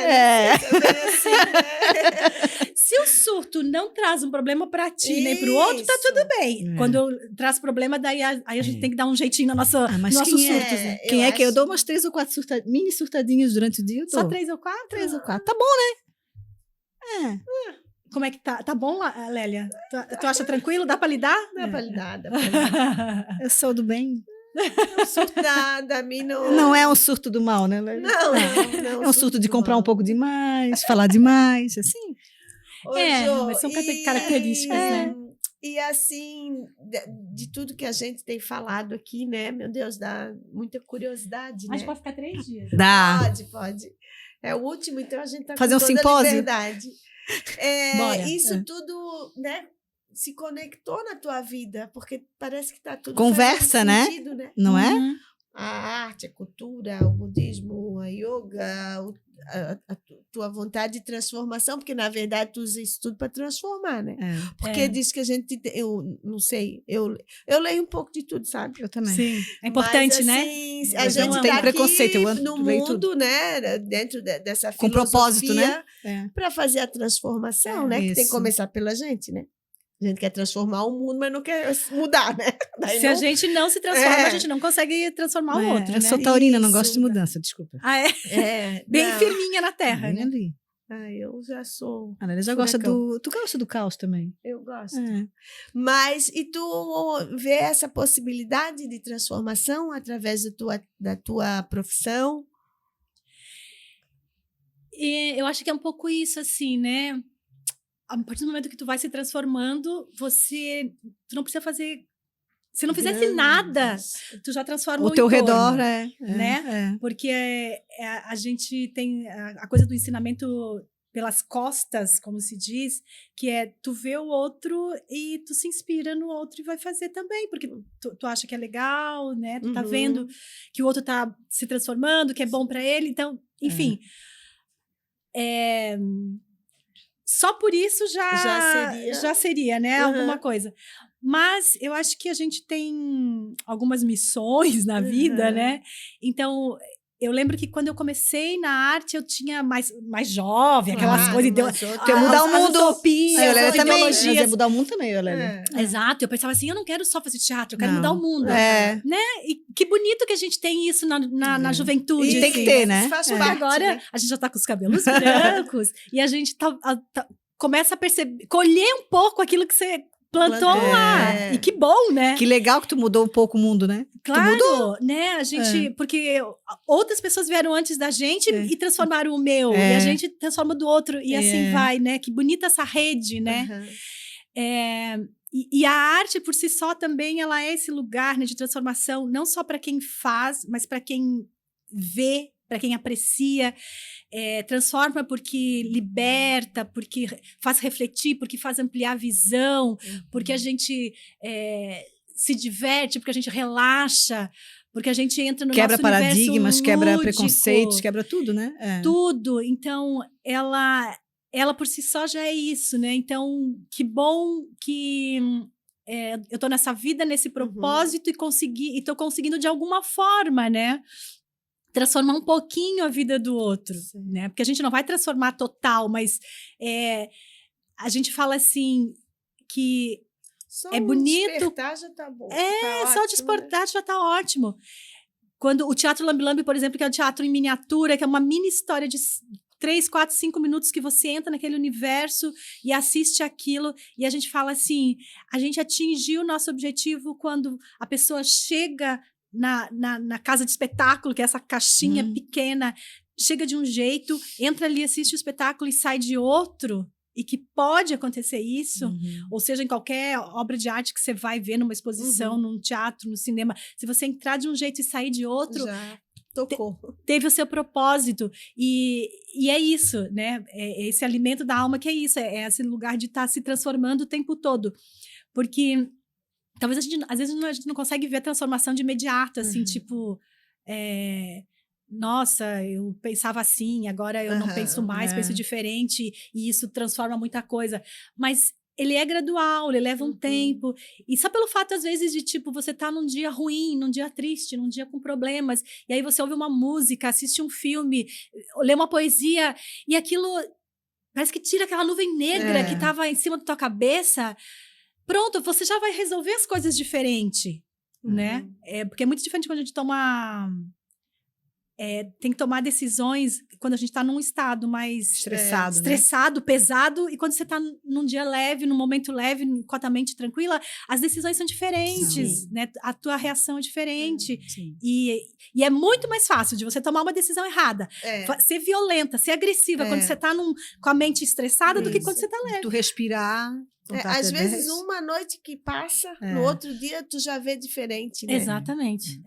Speaker 1: É.
Speaker 2: Também assim, né?
Speaker 3: Se o surto não traz um problema pra ti nem pro outro, tá
Speaker 2: Isso.
Speaker 3: tudo bem.
Speaker 1: É.
Speaker 3: Quando traz problema, daí a gente tem que dar um jeitinho na nossa,
Speaker 1: Ah, mas
Speaker 3: nos nossos
Speaker 1: quem é?
Speaker 3: surtos. Né?
Speaker 1: Quem é que eu
Speaker 2: acho-
Speaker 1: dou umas 3 ou 4 mini surtadinhas durante o dia? Eu dou.
Speaker 3: Só 3 ou 4?
Speaker 1: 3 ou 4. Tá bom, né?
Speaker 3: Como é que tá? Tá bom, Lélia? Tu acha tranquilo? Dá pra lidar?
Speaker 2: Dá pra lidar, dá pra lidar.
Speaker 1: Eu sou do bem.
Speaker 2: Surtada, a mim não.
Speaker 1: Não é um surto do mal, né, Lélia?
Speaker 2: Não.
Speaker 1: É um surto de comprar um pouco demais, falar demais, assim.
Speaker 2: Ô,
Speaker 3: É,
Speaker 2: Jô,
Speaker 3: mas são características, né?
Speaker 2: E assim, de tudo que a gente tem falado aqui, né? Meu Deus, dá muita curiosidade,
Speaker 3: A gente
Speaker 2: né?
Speaker 3: pode ficar 3 dias.
Speaker 1: Dá.
Speaker 2: Pode. É o último, então a gente tá
Speaker 1: Fazer
Speaker 2: com
Speaker 1: um
Speaker 2: toda a
Speaker 1: simpósio?
Speaker 2: liberdade.
Speaker 3: Bora.
Speaker 2: Isso tudo, né? Se conectou na tua vida, porque parece que tá tudo
Speaker 1: Conversa,
Speaker 2: fazendo
Speaker 1: né?
Speaker 2: sentido, né?
Speaker 1: Não é?
Speaker 3: Uhum.
Speaker 2: A arte, a cultura, o budismo, a yoga, a tua vontade de transformação, porque na verdade tu usa isso tudo para transformar, né?
Speaker 1: É,
Speaker 2: Porque
Speaker 3: É.
Speaker 2: diz que a gente, eu não sei, eu leio um pouco de tudo, sabe?
Speaker 1: eu também.
Speaker 3: Sim. É importante,
Speaker 2: Mas,
Speaker 3: né?
Speaker 2: assim, a
Speaker 1: Mas eu
Speaker 2: gente
Speaker 1: não tenho
Speaker 2: tá
Speaker 1: preconceito, eu
Speaker 2: aqui
Speaker 1: ando-
Speaker 2: no
Speaker 1: leio
Speaker 2: mundo, né? Dentro dessa
Speaker 1: Com propósito,
Speaker 2: filosofia,
Speaker 1: né? É.
Speaker 2: para fazer a transformação, né? Que tem que
Speaker 1: Isso.
Speaker 2: começar pela gente, né? A gente quer transformar o mundo, mas não quer mudar, né? Daí
Speaker 3: Se
Speaker 2: não-
Speaker 3: a gente não se transforma,
Speaker 2: É.
Speaker 3: a gente não consegue transformar o
Speaker 1: É,
Speaker 3: outro,
Speaker 1: eu
Speaker 3: né?
Speaker 1: sou taurina, não gosto
Speaker 2: Isso.
Speaker 1: de mudança, desculpa.
Speaker 3: Ah, é? Bem
Speaker 2: não.
Speaker 3: firminha na terra,
Speaker 1: Bem
Speaker 3: né?
Speaker 1: ali.
Speaker 2: Eu já sou.
Speaker 1: A Lélia já gosta
Speaker 2: Furacão.
Speaker 1: do... Tu gosta do caos também.
Speaker 2: Eu gosto.
Speaker 1: É.
Speaker 2: Mas, e tu vê essa possibilidade de transformação através da tua profissão?
Speaker 3: E eu acho que é um pouco isso, assim, né? A partir do momento que tu vai se transformando, tu não precisa fazer... Se não fizesse
Speaker 2: Grandes.
Speaker 3: nada, tu já transforma
Speaker 1: O teu
Speaker 3: entorno,
Speaker 1: redor
Speaker 3: né? Porque a gente tem a coisa do ensinamento pelas costas, como se diz, que é tu vê o outro e tu se inspira no outro e vai fazer também, porque tu acha que é legal, né? Tu tá
Speaker 2: Uhum.
Speaker 3: vendo que o outro tá se transformando, que é bom para ele, então, enfim. Só por isso já seria, né?
Speaker 2: Uhum.
Speaker 3: Alguma coisa. Mas eu acho que a gente tem algumas missões na vida,
Speaker 2: Uhum.
Speaker 3: né? Então, eu lembro que quando eu comecei na arte, eu tinha mais jovem, aquelas
Speaker 2: Claro,
Speaker 3: coisas.
Speaker 2: mas outro-
Speaker 1: Quer mudar o mundo.
Speaker 3: Utopias,
Speaker 1: Aí a Lélia
Speaker 3: as
Speaker 1: também.
Speaker 3: ideologias.
Speaker 1: Mas ia mudar o mundo também, a Lélia.
Speaker 2: É.
Speaker 3: Exato, eu pensava assim, eu não quero só fazer teatro, eu quero
Speaker 1: Não.
Speaker 3: mudar o mundo.
Speaker 1: É.
Speaker 3: E que bonito que a gente tem isso na
Speaker 1: É.
Speaker 3: juventude.
Speaker 1: E tem que
Speaker 3: assim.
Speaker 1: ter, né?
Speaker 2: Isso faz
Speaker 3: Porque
Speaker 2: parte,
Speaker 3: agora
Speaker 2: né?
Speaker 3: a gente já tá com os cabelos brancos e a gente começa a perceber, colher um pouco aquilo que você plantou lá. E que bom, né?
Speaker 1: Que legal que tu mudou um pouco o mundo, né?
Speaker 3: Claro, né? A gente, porque outras pessoas vieram antes da gente e transformaram o meu, e a gente transforma do outro, e assim vai, né? Que bonita essa rede, né? E a arte por si só também, ela é esse lugar, né, de transformação, não só para quem faz, mas para quem vê, para quem aprecia. Transforma porque liberta, porque faz refletir, porque faz ampliar a visão, porque a gente se diverte, porque a gente relaxa, porque a gente entra no
Speaker 1: quebra
Speaker 3: nosso
Speaker 1: paradigmas,
Speaker 3: universo
Speaker 1: quebra
Speaker 3: lúdico,
Speaker 1: preconceitos, quebra tudo, né?
Speaker 3: Tudo. Então, ela por si só já é isso, né? Então, que bom que eu tô nessa vida, nesse propósito e tô conseguindo de alguma forma, né? Transformar um pouquinho a vida do outro, né? Porque a gente não vai transformar total, mas a gente fala assim que
Speaker 2: só
Speaker 3: é bonito.
Speaker 2: Despertar já tá bom.
Speaker 3: Só despertar já tá ótimo. Quando o Teatro Lambi Lambi, por exemplo, que é um teatro em miniatura, que é uma mini história de 3, 4, 5 minutos que você entra naquele universo e assiste aquilo, e a gente fala assim, a gente atingiu o nosso objetivo quando a pessoa chega na casa de espetáculo, que é essa caixinha pequena, chega de um jeito, entra ali, assiste o espetáculo e sai de outro, e que pode acontecer isso, ou seja, em qualquer obra de arte que você vai ver numa exposição, num teatro, no cinema, se você entrar de um jeito e sair de outro,
Speaker 2: já tocou.
Speaker 3: Teve o seu propósito, e é isso, né? É esse alimento da alma que é isso, é esse lugar de estar se transformando o tempo todo, porque talvez às vezes a gente não consegue ver a transformação de imediato, assim, tipo, nossa, eu pensava assim, agora eu não penso mais, penso diferente, e isso transforma muita coisa. Mas ele é gradual, ele leva um tempo. E só pelo fato, às vezes, de, tipo, você tá num dia ruim, num dia triste, num dia com problemas, e aí você ouve uma música, assiste um filme, lê uma poesia, e aquilo parece que tira aquela nuvem negra que tava em cima da tua cabeça. Pronto, você já vai resolver as coisas diferente, né? Porque é muito diferente quando a gente toma... tem que tomar decisões quando a gente está num estado mais estressado, né? Pesado, e quando você está num dia leve, num momento leve, com a mente tranquila, as decisões são diferentes, né? A tua reação é diferente. E é muito mais fácil de você tomar uma decisão errada, ser violenta, ser agressiva quando você está com a mente estressada do que quando você está leve.
Speaker 1: Tu respirar.
Speaker 2: Às vezes, uma noite que passa, no outro dia, tu já vê diferente, né?
Speaker 3: Exatamente.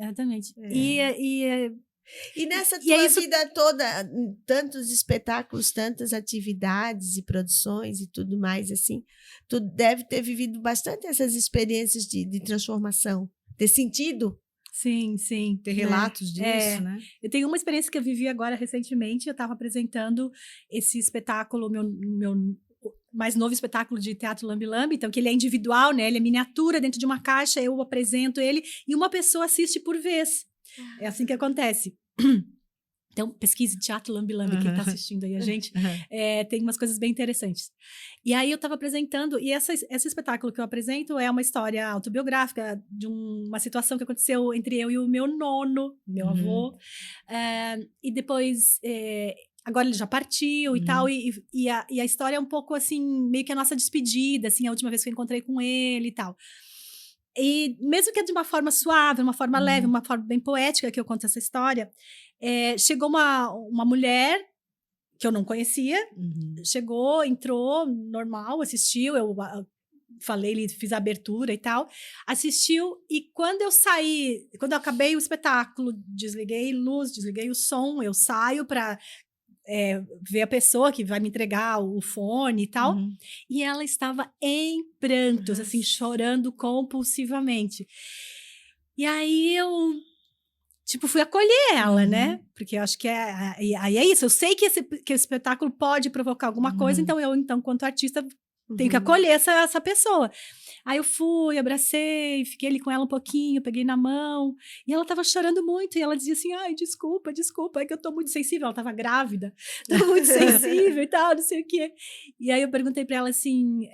Speaker 2: E nessa tua vida toda, tantos espetáculos, tantas atividades e produções e tudo mais, assim, tu deve ter vivido bastante essas experiências de transformação, ter sentido?
Speaker 3: Sim.
Speaker 1: Ter relatos disso, né?
Speaker 3: Eu tenho uma experiência que eu vivi agora recentemente, eu estava apresentando esse espetáculo, meu mais novo espetáculo de teatro Lambi Lambi, então que ele é individual, né? Ele é miniatura dentro de uma caixa, eu apresento ele e uma pessoa assiste por vez. É assim que acontece. Então, pesquise Teatro Lambi Lambi, quem está assistindo aí a gente, tem umas coisas bem interessantes. E aí eu estava apresentando, e esse espetáculo que eu apresento é uma história autobiográfica de uma situação que aconteceu entre eu e o meu nono, meu avô, e depois... agora ele já partiu e tal, e a história é um pouco assim, meio que a nossa despedida, assim, a última vez que eu encontrei com ele e tal. E mesmo que é de uma forma suave, uma forma leve, uma forma bem poética que eu conto essa história, chegou uma mulher que eu não conhecia, chegou, entrou, normal, assistiu, eu falei, fiz a abertura e tal, assistiu, e quando eu saí, quando eu acabei o espetáculo, desliguei luz, desliguei o som, eu saio para ver a pessoa que vai me entregar o fone e tal, e ela estava em prantos, assim, chorando compulsivamente. E aí eu, tipo, fui acolher ela, né? Porque eu acho que aí é isso, eu sei que esse espetáculo pode provocar alguma coisa, então eu, quanto artista, tenho que acolher essa pessoa. Aí eu fui, abracei, fiquei ali com ela um pouquinho, peguei na mão, e ela tava chorando muito, e ela dizia assim, ai, desculpa, é que eu tô muito sensível, ela tava grávida, tô muito sensível e tal, não sei o quê. E aí eu perguntei pra ela assim,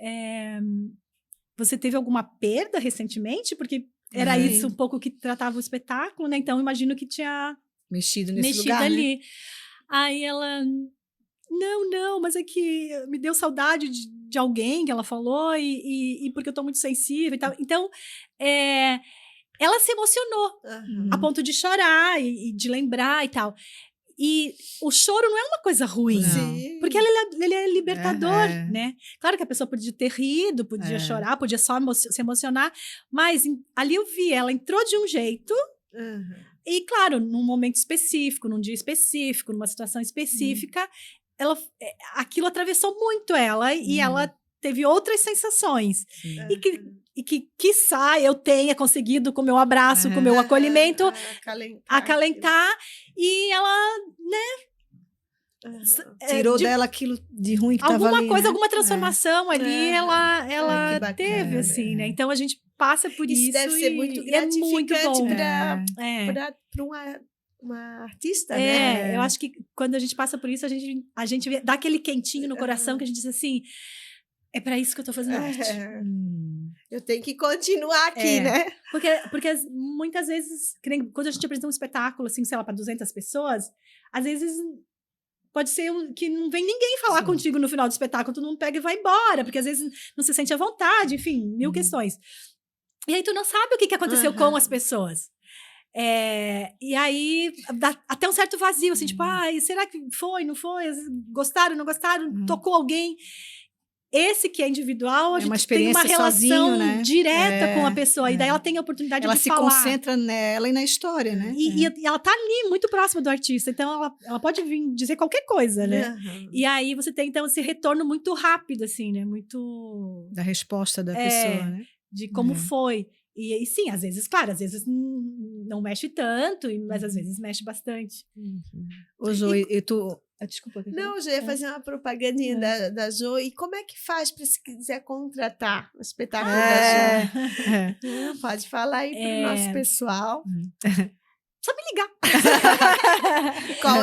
Speaker 3: você teve alguma perda recentemente? Porque era isso um pouco que tratava o espetáculo, né? Então imagino que tinha
Speaker 1: mexido nesse lugar,
Speaker 3: ali.
Speaker 1: né?
Speaker 3: Aí ela... não, mas é que me deu saudade de alguém que ela falou e porque eu tô muito sensível e tal. Então, ela se emocionou a ponto de chorar e de lembrar e tal. E o choro não é uma coisa ruim,
Speaker 1: Não.
Speaker 3: porque ele é libertador, né? Claro que a pessoa podia ter rido, podia chorar, podia só se emocionar, mas ali eu vi, ela entrou de um jeito, e claro, num momento específico, num dia específico, numa situação específica, aquilo atravessou muito ela, e ela teve outras sensações. E que, quiçá, eu tenha conseguido, com o meu abraço, com o meu acolhimento, acalentar. E ela, né?
Speaker 1: Tirou dela aquilo de ruim que estava ali,
Speaker 3: alguma coisa,
Speaker 1: né?
Speaker 3: alguma transformação ali, ela
Speaker 2: que
Speaker 3: teve, assim, né? Então, a gente passa por isso.
Speaker 2: Isso deve ser muito gratificante para uma artista, né?
Speaker 3: Eu acho que quando a gente passa por isso, a gente dá aquele quentinho no coração, que a gente diz assim, é para isso que eu tô fazendo arte.
Speaker 2: Eu tenho que continuar aqui, né?
Speaker 3: Porque muitas vezes, quando a gente apresenta um espetáculo, assim, sei lá, para 200 pessoas, às vezes pode ser que não vem ninguém falar contigo no final do espetáculo, tu não pega e vai embora, porque às vezes não se sente à vontade, enfim, mil questões. E aí tu não sabe o que aconteceu com as pessoas. E aí dá até um certo vazio, assim, tipo, será que foi, não foi? Gostaram, não gostaram? Tocou alguém? Esse que é individual, a gente tem uma relação
Speaker 1: sozinho, né?
Speaker 3: direta com a pessoa. E daí ela tem a oportunidade de falar.
Speaker 1: Ela se concentra nela e na história, né?
Speaker 3: E ela tá ali, muito próxima do artista. Então, ela pode vir dizer qualquer coisa, né? E aí, você tem, então, esse retorno muito rápido, assim, né? Muito...
Speaker 1: Da resposta da pessoa, né?
Speaker 3: De como foi. E sim, às vezes, claro, às vezes não mexe tanto, mas às vezes mexe bastante.
Speaker 1: Ô, Jo, desculpa.
Speaker 2: Não, eu já ia fazer uma propagandinha da Jo. E como é que faz para se quiser contratar o espetáculo da Jo? Pode falar aí para o nosso pessoal.
Speaker 3: Só me ligar.
Speaker 2: Qual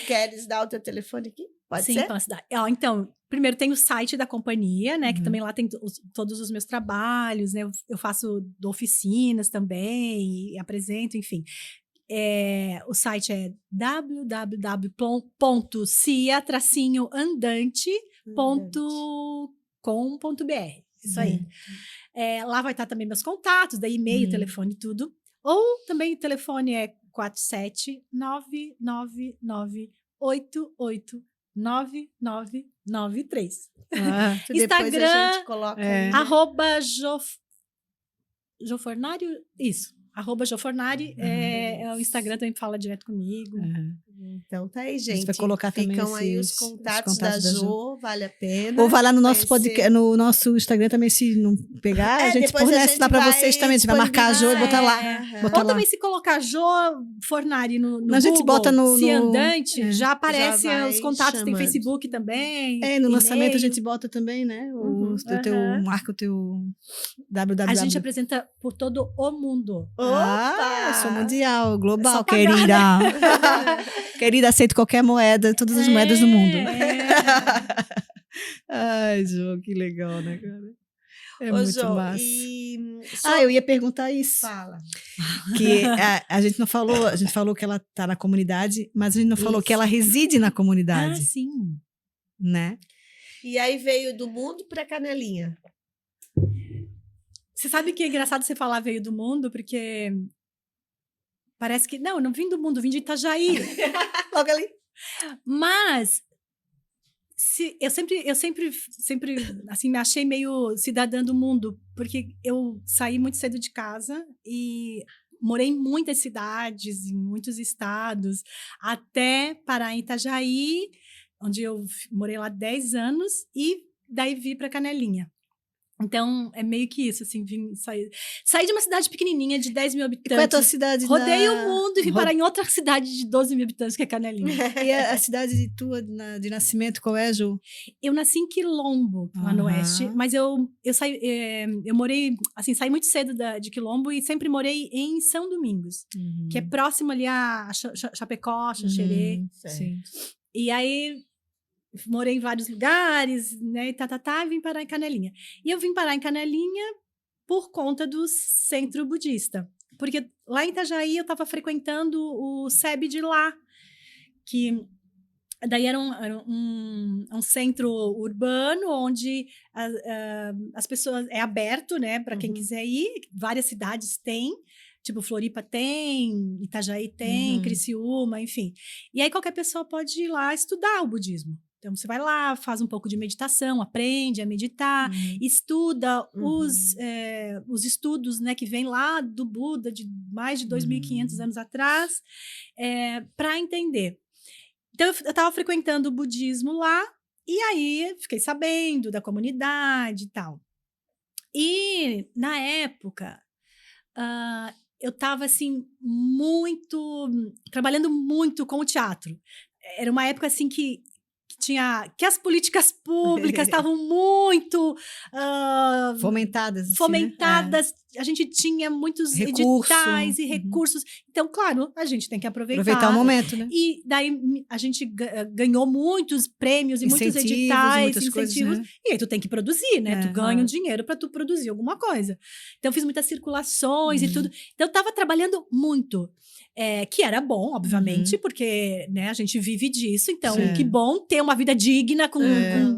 Speaker 2: queres dar o teu telefone aqui? Pode ser?
Speaker 3: Posso dar. Então, primeiro tem o site da companhia, né? Que também lá tem todos os meus trabalhos, né? Eu faço oficinas também, e apresento, enfim. O site é www.cia-andante.com.br. Isso aí. Lá vai estar também meus contatos, daí e-mail, telefone, tudo. Ou também o telefone é 47999889993. Instagram,
Speaker 2: a gente coloca
Speaker 3: @jofornari, isso. @jofornari é o Instagram, também fala direto comigo.
Speaker 2: Então tá aí, gente.
Speaker 1: A gente vai colocar também
Speaker 2: aí os contatos da Jo, vale a pena.
Speaker 1: Ou vai lá no nosso podcast, no nosso Instagram também, se não pegar, a gente fornece lá para vocês também. A gente vai marcar a Jo e botar lá.
Speaker 3: Ou também, se colocar Jo Fornari no Google,
Speaker 1: a gente bota
Speaker 3: se andante, já aparece os contatos,
Speaker 2: chamando.
Speaker 3: Tem Facebook também.
Speaker 1: No lançamento a gente bota também, né? Marca o teu www.
Speaker 3: A gente apresenta por todo o mundo.
Speaker 1: Eu sou mundial, global, querida. Querida, aceito qualquer moeda, todas as moedas do mundo. Ai, Jo, que legal, né, cara? Muito massa. Eu ia perguntar isso.
Speaker 2: Fala.
Speaker 1: Que a gente não falou, a gente falou que ela está na comunidade, mas a gente não falou que ela reside na comunidade.
Speaker 3: Sim.
Speaker 1: Né?
Speaker 2: E aí veio do mundo para Canelinha.
Speaker 3: Você sabe que é engraçado você falar veio do mundo, porque parece que... Não, eu não vim do mundo, eu vim de Itajaí.
Speaker 2: Logo ali.
Speaker 3: Mas eu sempre assim, me achei meio cidadã do mundo, porque eu saí muito cedo de casa e morei em muitas cidades, em muitos estados, até parar em Itajaí, onde eu morei lá 10 anos, e daí vim para Canelinha. Então, é meio que isso, assim, saí de uma cidade pequenininha de 10 mil habitantes.
Speaker 1: E qual é a tua cidade?
Speaker 3: Rodei o mundo e vim parar em outra cidade de 12 mil habitantes, que é Canelinha.
Speaker 1: E a cidade tua de nascimento, qual é, Ju?
Speaker 3: Eu nasci em Quilombo, lá no oeste, mas eu morei, assim, saí muito cedo de Quilombo e sempre morei em São Domingos, que é próximo ali a Chapecó, Xanxerê.
Speaker 1: Sim.
Speaker 3: E aí... morei em vários lugares, né, e vim parar em Canelinha. E eu vim parar em Canelinha por conta do centro budista. Porque lá em Itajaí eu estava frequentando o SEB de lá, que Daí era um centro urbano onde as pessoas... É aberto, né? Para quem quiser ir. Várias cidades têm. Tipo, Floripa tem, Itajaí tem, Criciúma, enfim. E aí qualquer pessoa pode ir lá estudar o budismo. Então, você vai lá, faz um pouco de meditação, aprende a meditar, estuda os estudos, né, que vêm lá do Buda, de mais de 2.500 anos atrás, para entender. Então, eu estava frequentando o budismo lá, e aí fiquei sabendo da comunidade e tal. E, na época, eu estava, assim, trabalhando muito com o teatro. Era uma época, assim, que as políticas públicas estavam muito
Speaker 1: fomentadas. Assim,
Speaker 3: fomentadas. Né? A gente tinha muitos editais e recursos. Então, claro, a gente tem que aproveitar
Speaker 1: o momento, né?
Speaker 3: E daí a gente ganhou muitos prêmios e muitos editais, incentivos. Né? E aí tu tem que produzir, né? Tu ganha um dinheiro para tu produzir alguma coisa. Então, eu fiz muitas circulações e tudo. Então, eu estava trabalhando muito. Que era bom, obviamente, porque, né, a gente vive disso. Então, que bom ter uma vida digna com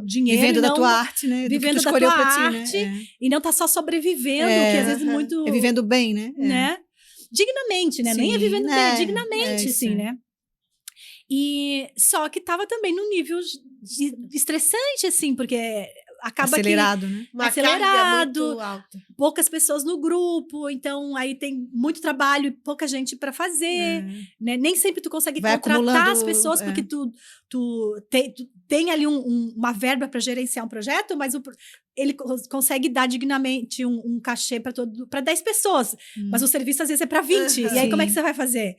Speaker 3: dinheiro.
Speaker 1: Vivendo da tua arte, né?
Speaker 3: Vivendo da tua arte. Né? E não tá só sobrevivendo, que às vezes muito...
Speaker 1: É vivendo bem, né?
Speaker 3: Dignamente, né? Sim, nem é vivendo bem, dignamente, assim, né? E só que tava também num nível estressante, assim, porque... Acaba
Speaker 1: acelerado, né?
Speaker 2: Uma
Speaker 3: acelerado,
Speaker 2: muito alta.
Speaker 3: Poucas pessoas no grupo, então aí tem muito trabalho e pouca gente para fazer, né? Nem sempre tu consegue contratar as pessoas, porque tu tem ali uma verba para gerenciar um projeto, mas ele consegue dar dignamente um cachê para 10 pessoas, mas o serviço às vezes é para 20, e aí como é que você vai fazer?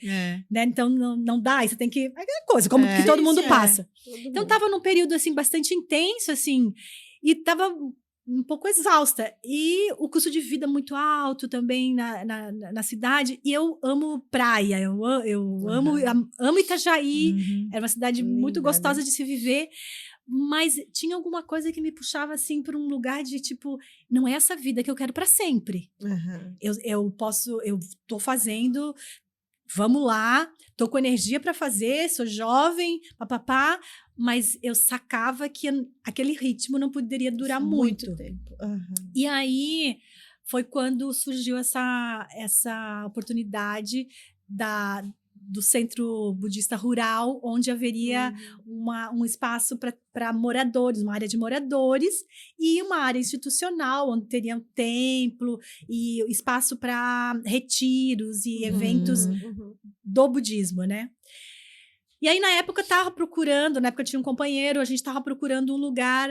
Speaker 3: Né? Então não dá, aí você tem que... É aquela coisa, como que todo mundo passa. Então tava num período assim, bastante intenso, assim, e estava um pouco exausta. E o custo de vida muito alto também na cidade. E eu amo praia, eu amo Itajaí. Era uma cidade muito gostosa de se viver. Mas tinha alguma coisa que me puxava assim para um lugar de tipo, não é essa vida que eu quero para sempre. Eu tô fazendo... Vamos lá, tô com energia para fazer, sou jovem, papapá, mas eu sacava que aquele ritmo não poderia durar muito
Speaker 2: tempo.
Speaker 3: E aí foi quando surgiu essa oportunidade do Centro Budista Rural, onde haveria um espaço para moradores, uma área de moradores e uma área institucional, onde teria um templo e espaço para retiros e eventos do budismo, né? E aí, na época, eu estava procurando, na época eu tinha um companheiro, a gente estava procurando um lugar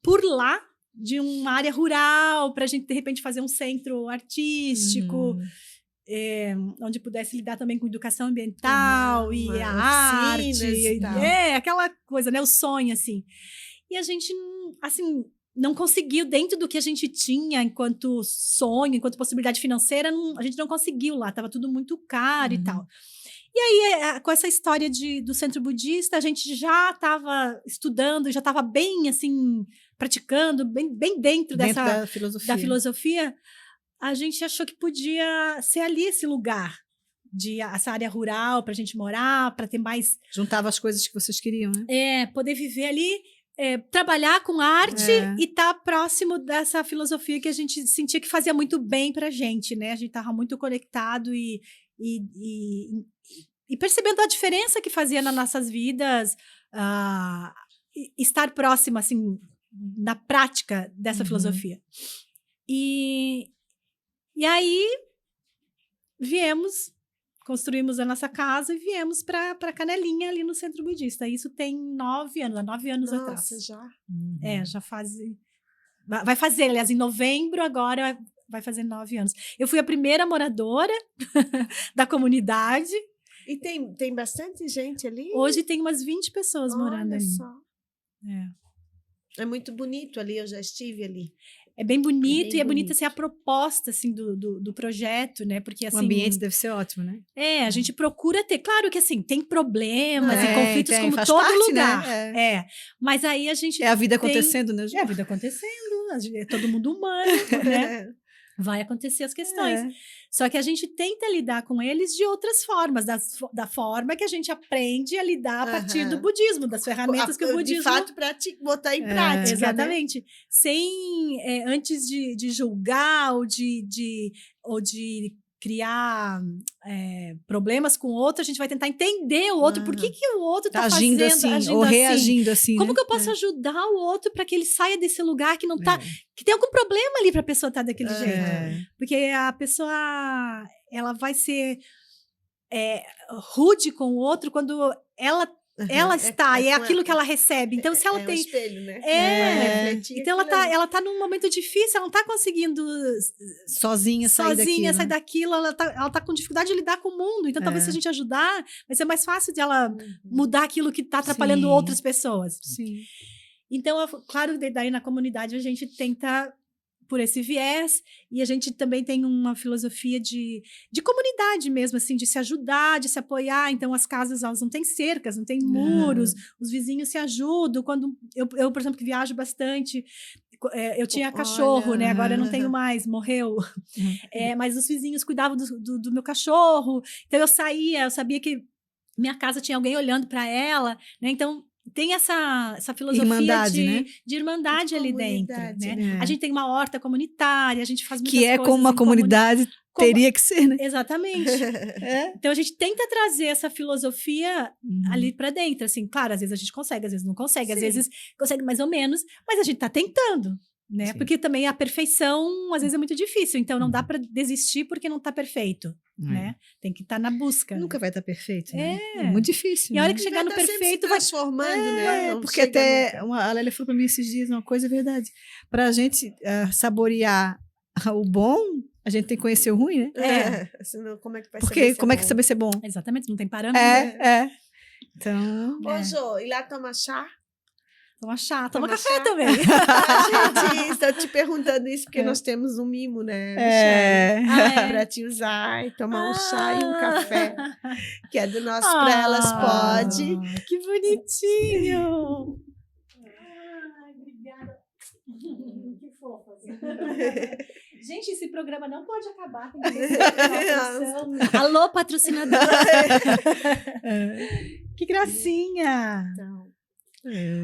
Speaker 3: por lá, de uma área rural, para a gente, de repente, fazer um centro artístico, onde pudesse lidar também com educação ambiental e a arte.
Speaker 2: E tal.
Speaker 3: Aquela coisa, né? O sonho, assim. E a gente, assim, não conseguiu, dentro do que a gente tinha enquanto sonho, enquanto possibilidade financeira, a gente não conseguiu lá, estava tudo muito caro e tal. E aí, com essa história do Centro Budista, a gente já estava estudando, já estava bem, assim, praticando, bem dentro da filosofia. A gente achou que podia ser ali esse lugar, essa área rural, para a gente morar, para ter mais...
Speaker 1: Juntava as coisas que vocês queriam, né?
Speaker 3: Poder viver ali, trabalhar com arte e estar próximo dessa filosofia que a gente sentia que fazia muito bem para a gente, né? A gente estava muito conectado e percebendo a diferença que fazia nas nossas vidas, estar próximo, assim, na prática dessa filosofia. E aí, construímos a nossa casa e viemos para Canelinha, ali no Centro Budista. Isso tem 9 anos, há 9 anos atrás.
Speaker 2: Já?
Speaker 3: Já faz... Vai fazer, aliás, em novembro agora vai fazer 9 anos. Eu fui a primeira moradora da comunidade.
Speaker 2: E tem bastante gente ali?
Speaker 3: Hoje tem umas 20 pessoas morando ali.
Speaker 2: Olha só. É muito bonito ali, eu já estive ali.
Speaker 3: É bem bonito, é bonita assim, a proposta assim, do projeto, né? Porque assim,
Speaker 1: o ambiente deve ser ótimo, né?
Speaker 3: A gente procura ter. Claro que assim, tem problemas e conflitos como
Speaker 1: faz
Speaker 3: todo
Speaker 1: parte,
Speaker 3: lugar.
Speaker 1: Né?
Speaker 3: Mas aí a gente.
Speaker 1: É a vida acontecendo, né?
Speaker 3: É a vida acontecendo, é todo mundo humano, né? vai acontecer as questões. Só que a gente tenta lidar com eles de outras formas, da forma que a gente aprende a lidar a partir do budismo, das ferramentas que o budismo...
Speaker 2: De fato, botar em prática,
Speaker 3: exatamente. Né? Sem, antes de julgar ou de criar problemas com o outro, a gente vai tentar entender o outro, por que o outro está
Speaker 1: agindo
Speaker 3: fazendo,
Speaker 1: assim, ou reagindo assim.
Speaker 3: Como
Speaker 1: né?
Speaker 3: que eu posso ajudar o outro para que ele saia desse lugar que não tá, que tem algum problema ali para a pessoa estar daquele jeito? Porque a pessoa, ela vai ser rude com o outro quando ela está, e é aquilo que ela recebe. Então, se ela tem...
Speaker 2: um espelho, né?
Speaker 3: Então, ela tá num momento difícil, ela não tá conseguindo
Speaker 1: sozinha sair
Speaker 3: daquilo, ela tá com dificuldade de lidar com o mundo. Então, talvez se a gente ajudar, vai ser mais fácil de ela mudar aquilo que tá atrapalhando outras pessoas.
Speaker 1: Sim.
Speaker 3: Então, claro, daí na comunidade a gente tenta por esse viés, e a gente também tem uma filosofia de comunidade mesmo, assim, de se ajudar, de se apoiar. Então, as casas, elas não têm cercas, não têm muros, os vizinhos se ajudam. Quando eu, por exemplo, que viajo bastante, eu tinha cachorro, né? Agora eu não tenho mais, morreu. Mas os vizinhos cuidavam do meu cachorro. Então, eu sabia que minha casa tinha alguém olhando para ela, né? Então, tem essa filosofia de irmandade ali dentro, né? A gente tem uma horta comunitária, a gente faz muitas coisas.
Speaker 1: Que como uma comunidade teria que ser, né?
Speaker 3: Exatamente. Então, a gente tenta trazer essa filosofia ali para dentro, assim. Claro, às vezes a gente consegue, às vezes não consegue, às vezes consegue mais ou menos, mas a gente tá tentando, né? Sim. Porque também a perfeição, às vezes, é muito difícil. Então, não dá para desistir porque não tá perfeito, né? Tem que estar na busca.
Speaker 1: Nunca vai estar perfeito, né? É muito difícil.
Speaker 3: E a hora que chegar no perfeito, vai
Speaker 2: transformando, né?
Speaker 1: Porque até a Lélia falou para mim esses dias uma coisa, é verdade. Para a gente saborear o bom, a gente tem que conhecer o ruim, né?
Speaker 2: Senão, como é que vai
Speaker 1: Porque como é que saber ser bom?
Speaker 3: Exatamente, não tem parâmetro.
Speaker 1: Então...
Speaker 2: Ô, Jô, e lá toma chá?
Speaker 3: Toma chá, toma café também.
Speaker 2: Gente, estou te perguntando isso porque nós temos um mimo, né? Para te usar e tomar um chá e um café, que é do nosso Pra Elas Pode.
Speaker 3: Que bonitinho! Obrigada. Que fofa. Gente, esse programa não pode acabar. Tem que ter Alô, patrocinador! Que gracinha!
Speaker 2: Então,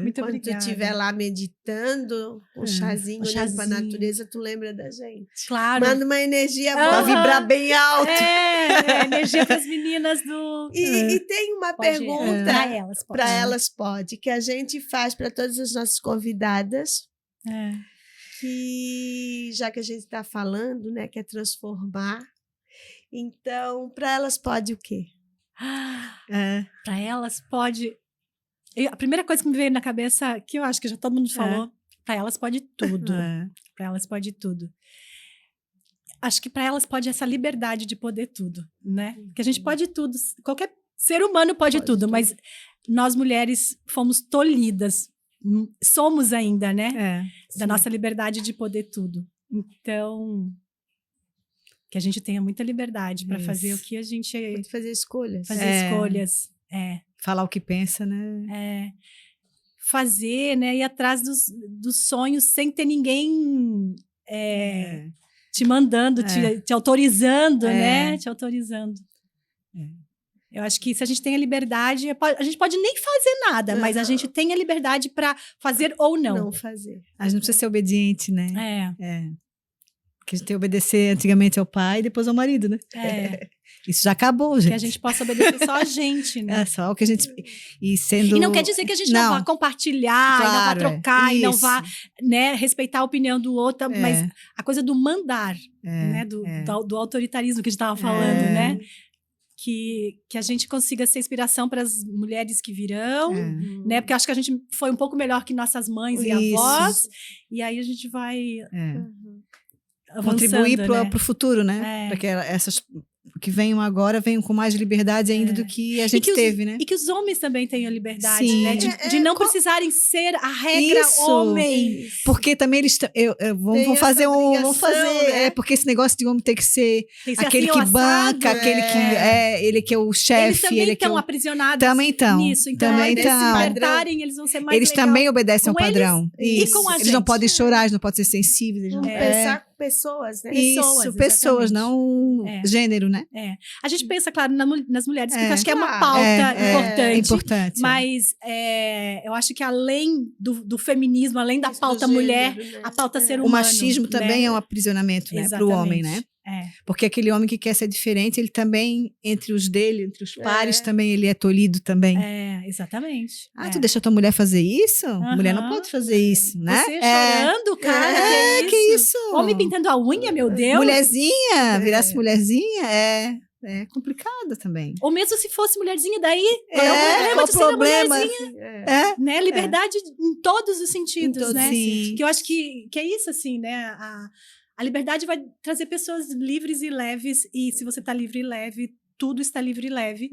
Speaker 3: muito
Speaker 2: quando
Speaker 3: obrigada.
Speaker 2: tu estiver lá meditando, um chazinho olhando para a natureza, tu lembra da gente.
Speaker 3: Claro.
Speaker 2: Manda uma energia boa, vibrar bem alto.
Speaker 3: Energia para as meninas do...
Speaker 2: E tem uma pergunta
Speaker 3: para
Speaker 2: elas pode, que a gente faz para todas as nossas convidadas, que já que a gente está falando, né, que é transformar, então, para elas pode o quê?
Speaker 3: Para elas pode... A primeira coisa que me veio na cabeça, que eu acho que já todo mundo falou, para elas pode tudo. Para elas pode tudo. Acho que para elas pode essa liberdade de poder tudo, né? Que a gente pode tudo. Qualquer ser humano pode tudo, mas nós mulheres fomos tolhidas. Somos ainda, né? Da nossa liberdade de poder tudo. Então, que a gente tenha muita liberdade para fazer o que a gente...
Speaker 2: Fazer escolhas.
Speaker 3: Fazer escolhas,
Speaker 1: Falar o que pensa, né?
Speaker 3: Fazer, né? Ir atrás dos sonhos sem ter ninguém te mandando, te autorizando, né? Te autorizando. Eu acho que se a gente tem a liberdade, a gente pode nem fazer nada, mas a gente tem a liberdade para fazer ou não.
Speaker 2: Não fazer.
Speaker 1: A gente não precisa ser obediente, né? Porque a gente tem que obedecer antigamente ao pai e depois ao marido, né? Isso já acabou, gente.
Speaker 3: Que a gente possa obedecer só a gente, né?
Speaker 1: Só o que a gente... E
Speaker 3: não quer dizer que a gente não vá compartilhar, não vá trocar, e não vá, né, respeitar a opinião do outro, mas a coisa do mandar, né? Do autoritarismo que a gente estava falando, né? Que a gente consiga ser inspiração para as mulheres que virão, né? Porque acho que a gente foi um pouco melhor que nossas mães e avós, e aí a gente vai...
Speaker 1: contribuir para o futuro, né? Para que essas que venham agora venham com mais liberdade ainda do que a gente teve, né?
Speaker 3: E que os homens também tenham liberdade, né? De não precisarem ser a regra homem.
Speaker 1: Porque também eles vão fazer né? Porque esse negócio de homem tem que ser aquele assim, que banca, aquele que ele que é o chefe,
Speaker 3: ele estão aprisionados nisso. Então,
Speaker 1: também
Speaker 3: eles se libertarem, eles vão ser mais
Speaker 1: eles também obedecem ao padrão.
Speaker 3: E com a gente.
Speaker 1: Eles não podem chorar, eles não podem ser sensíveis. Eles
Speaker 2: pensar pessoas, né?
Speaker 1: Isso, pessoas,
Speaker 3: exatamente.
Speaker 1: não gênero, né?
Speaker 3: A gente pensa, claro, nas mulheres, porque eu acho que é uma
Speaker 2: Claro.
Speaker 3: pauta importante.
Speaker 1: É importante.
Speaker 3: Mas eu acho que além do feminismo, além da
Speaker 2: Isso do
Speaker 3: pauta
Speaker 2: gênero,
Speaker 3: mulher,
Speaker 2: né?
Speaker 3: a pauta ser
Speaker 1: O
Speaker 3: humano.
Speaker 1: machismo também
Speaker 3: né?
Speaker 1: é um aprisionamento, né, para o
Speaker 3: Exatamente.
Speaker 1: homem, né? Porque aquele homem que quer ser diferente, ele também, entre os pares, também ele é tolhido também.
Speaker 3: Exatamente.
Speaker 1: Tu deixa tua mulher fazer isso? Mulher não pode fazer isso, né?
Speaker 3: Você chorando, cara,
Speaker 1: que isso?
Speaker 3: Homem pintando a unha, meu Deus.
Speaker 1: Mulherzinha, virasse mulherzinha, é complicado também.
Speaker 3: Ou mesmo se fosse mulherzinha, daí
Speaker 1: qual o problema?
Speaker 3: Mulherzinha, né? Liberdade em todos os sentidos, né?
Speaker 1: Sim.
Speaker 3: Que eu acho que é isso, assim, né? A liberdade vai trazer pessoas livres e leves, e se você está livre e leve, tudo está livre e leve,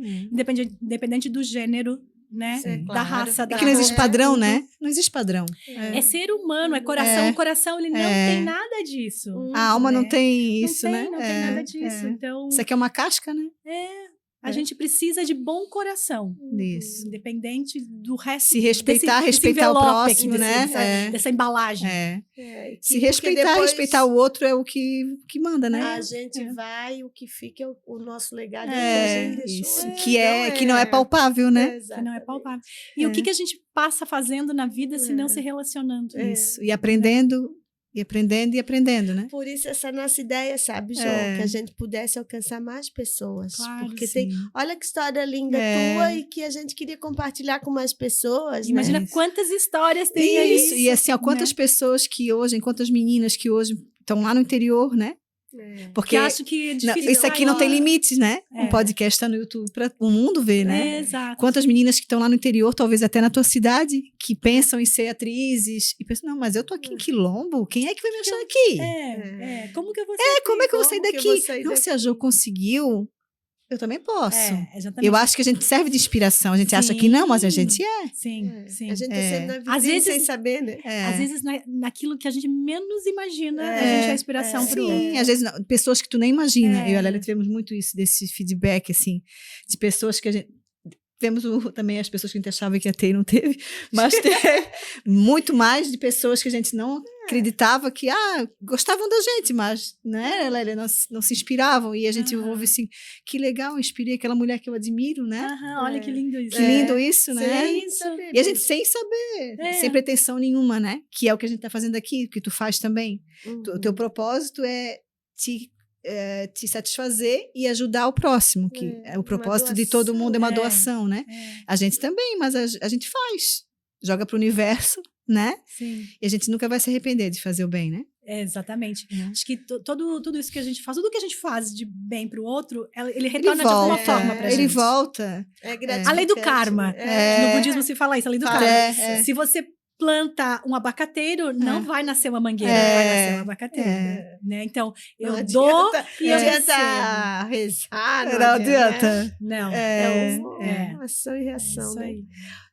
Speaker 3: independente do gênero, né? Da raça, da
Speaker 1: que não existe
Speaker 3: cor,
Speaker 1: padrão,
Speaker 3: tudo.
Speaker 1: né? Não existe padrão.
Speaker 3: É ser humano, é coração. O coração, ele não tem nada disso.
Speaker 1: A alma
Speaker 3: né?
Speaker 1: não tem isso, né?
Speaker 3: Não tem nada disso. Então,
Speaker 1: isso aqui é uma casca, né?
Speaker 3: a gente precisa de bom coração.
Speaker 1: Isso.
Speaker 3: Independente do resto.
Speaker 1: Se respeitar, respeitar o próximo, né?
Speaker 3: Dessa embalagem.
Speaker 1: Se respeitar, respeitar o outro é o que manda, né?
Speaker 2: A gente vai, o que fica é o nosso legado. É o que a gente deixou.
Speaker 1: Isso. Que não é palpável, né?
Speaker 3: Que não é palpável. E o que a gente passa fazendo na vida se não se relacionando?
Speaker 1: Isso. E aprendendo. E aprendendo, né?
Speaker 2: Por isso essa nossa ideia, sabe, Jô? Que a gente pudesse alcançar mais pessoas.
Speaker 3: Claro,
Speaker 2: porque
Speaker 1: sim.
Speaker 2: olha que história linda tua e que a gente queria compartilhar com mais pessoas.
Speaker 3: Imagina quantas histórias tem aí.
Speaker 1: Isso. E assim, quantas pessoas que hoje, quantas meninas que hoje estão lá no interior, né? Porque
Speaker 3: acho que é difícil.
Speaker 1: Isso aqui não tem limites, né? Um podcast está no YouTube para o mundo ver, né?
Speaker 3: Exato.
Speaker 1: Quantas meninas que estão lá no interior, talvez até na tua cidade, que pensam em ser atrizes e pensam, não, mas eu tô aqui em Quilombo, quem é que vai me achar aqui?
Speaker 3: Como que eu vou sair
Speaker 1: como é que eu vou sair daqui? Não, se a Jo conseguiu, eu também posso.
Speaker 3: Exatamente.
Speaker 1: Eu acho que a gente serve de inspiração. A gente acha que não, mas a gente é.
Speaker 3: Sim.
Speaker 2: A gente tá sendo na vida
Speaker 3: às vezes,
Speaker 2: sem saber, né?
Speaker 3: Às vezes, naquilo que a gente menos imagina, a gente é inspiração para o outro.
Speaker 1: Sim, às vezes pessoas que tu nem imagina. Eu e a Lélia tivemos muito isso, desse feedback, assim, de pessoas que a gente... Tivemos também as pessoas que a gente achava que ia ter e não teve, mas teve muito mais de pessoas que a gente não acreditava que gostavam da gente, mas né, Lélia, não se inspiravam. E a gente ouve assim, que legal, inspirei aquela mulher que eu admiro, né?
Speaker 3: Olha que lindo isso.
Speaker 1: Que lindo isso, né?
Speaker 2: Sem saber.
Speaker 1: E a gente sem saber, sem pretensão nenhuma, né? Que é o que a gente está fazendo aqui, que tu faz também. O teu propósito é te satisfazer e ajudar o próximo, que o propósito de todo mundo é uma doação, né? A gente também, mas a gente faz, joga para o universo, né?
Speaker 3: Sim.
Speaker 1: E a gente nunca vai se arrepender de fazer o bem, né?
Speaker 3: Exatamente. Acho que tudo isso que a gente faz, tudo que a gente faz de bem para o outro, ele retorna de alguma forma pra gente.
Speaker 1: Ele volta.
Speaker 3: A lei do karma. No budismo se fala isso, a lei do karma. Se você planta um abacateiro, não vai nascer uma mangueira, vai nascer um abacateiro. Né? Então, eu dou e eu recebo.
Speaker 2: Rezar,
Speaker 1: não adianta.
Speaker 3: Não.
Speaker 2: Ação e reação,
Speaker 3: isso
Speaker 2: né?
Speaker 3: aí.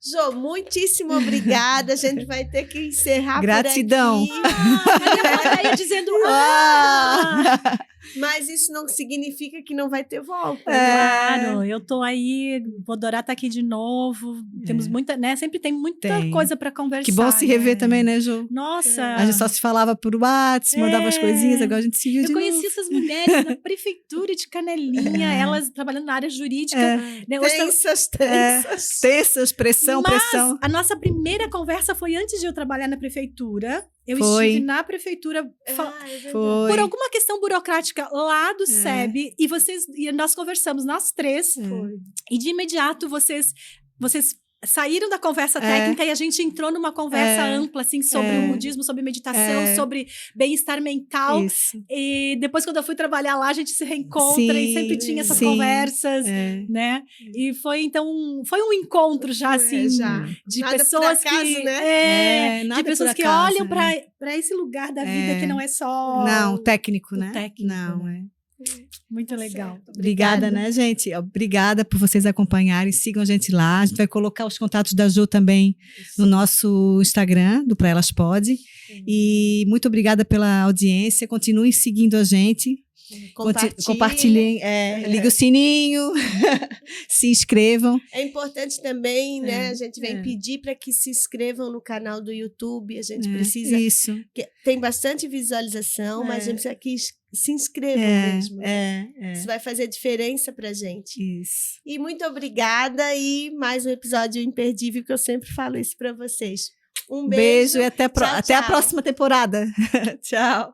Speaker 2: Jô, muitíssimo obrigada. A gente vai ter que encerrar
Speaker 1: Gratidão.
Speaker 2: por aqui.
Speaker 3: Eu ia dizendo
Speaker 2: Mas isso não significa que não vai ter volta.
Speaker 3: Claro, eu tô aí, vou adorar estar aqui de novo. Temos muita, né? Sempre tem muita coisa para conversar.
Speaker 1: Que bom se rever também, né, Jô?
Speaker 3: Nossa!
Speaker 1: A gente só se falava por WhatsApp, mandava as coisinhas, agora a gente se viu de novo.
Speaker 3: Eu conheci essas mulheres na prefeitura de Canelinha, elas trabalhando na área jurídica. Né?
Speaker 2: Tensas,
Speaker 1: pressão.
Speaker 3: A nossa primeira conversa foi antes de eu trabalhar na prefeitura. Eu estive na prefeitura por alguma questão burocrática lá do SEB e nós conversamos, nós três. E de imediato vocês saíram da conversa técnica e a gente entrou numa conversa ampla, assim, sobre o budismo, sobre meditação, sobre bem-estar mental.
Speaker 1: Isso.
Speaker 3: E depois, quando eu fui trabalhar lá, a gente se reencontra e sempre tinha essas conversas, né? E foi um encontro já, assim, de
Speaker 2: nada
Speaker 3: pessoas
Speaker 2: por acaso,
Speaker 3: que...
Speaker 2: né?
Speaker 3: de pessoas que olham para esse lugar da vida que não é só...
Speaker 1: Não, técnico, né?
Speaker 3: Técnico,
Speaker 1: não,
Speaker 3: né? Muito legal.
Speaker 1: Obrigada, né, gente? Obrigada por vocês acompanharem. Sigam a gente lá. A gente vai colocar os contatos da Ju também no nosso Instagram, do Pra Elas Pode. E muito obrigada pela audiência. Continuem seguindo a gente. Compartilhem, ligue o sininho, se inscrevam.
Speaker 2: É importante também, né? A gente vem pedir para que se inscrevam no canal do YouTube. A gente precisa.
Speaker 1: Isso.
Speaker 2: Tem bastante visualização, mas a gente precisa que se inscrevam mesmo. Isso vai fazer diferença para gente.
Speaker 1: Isso.
Speaker 2: E muito obrigada. E mais um episódio imperdível, que eu sempre falo isso para vocês. Um beijo
Speaker 1: E até a próxima temporada. Tchau.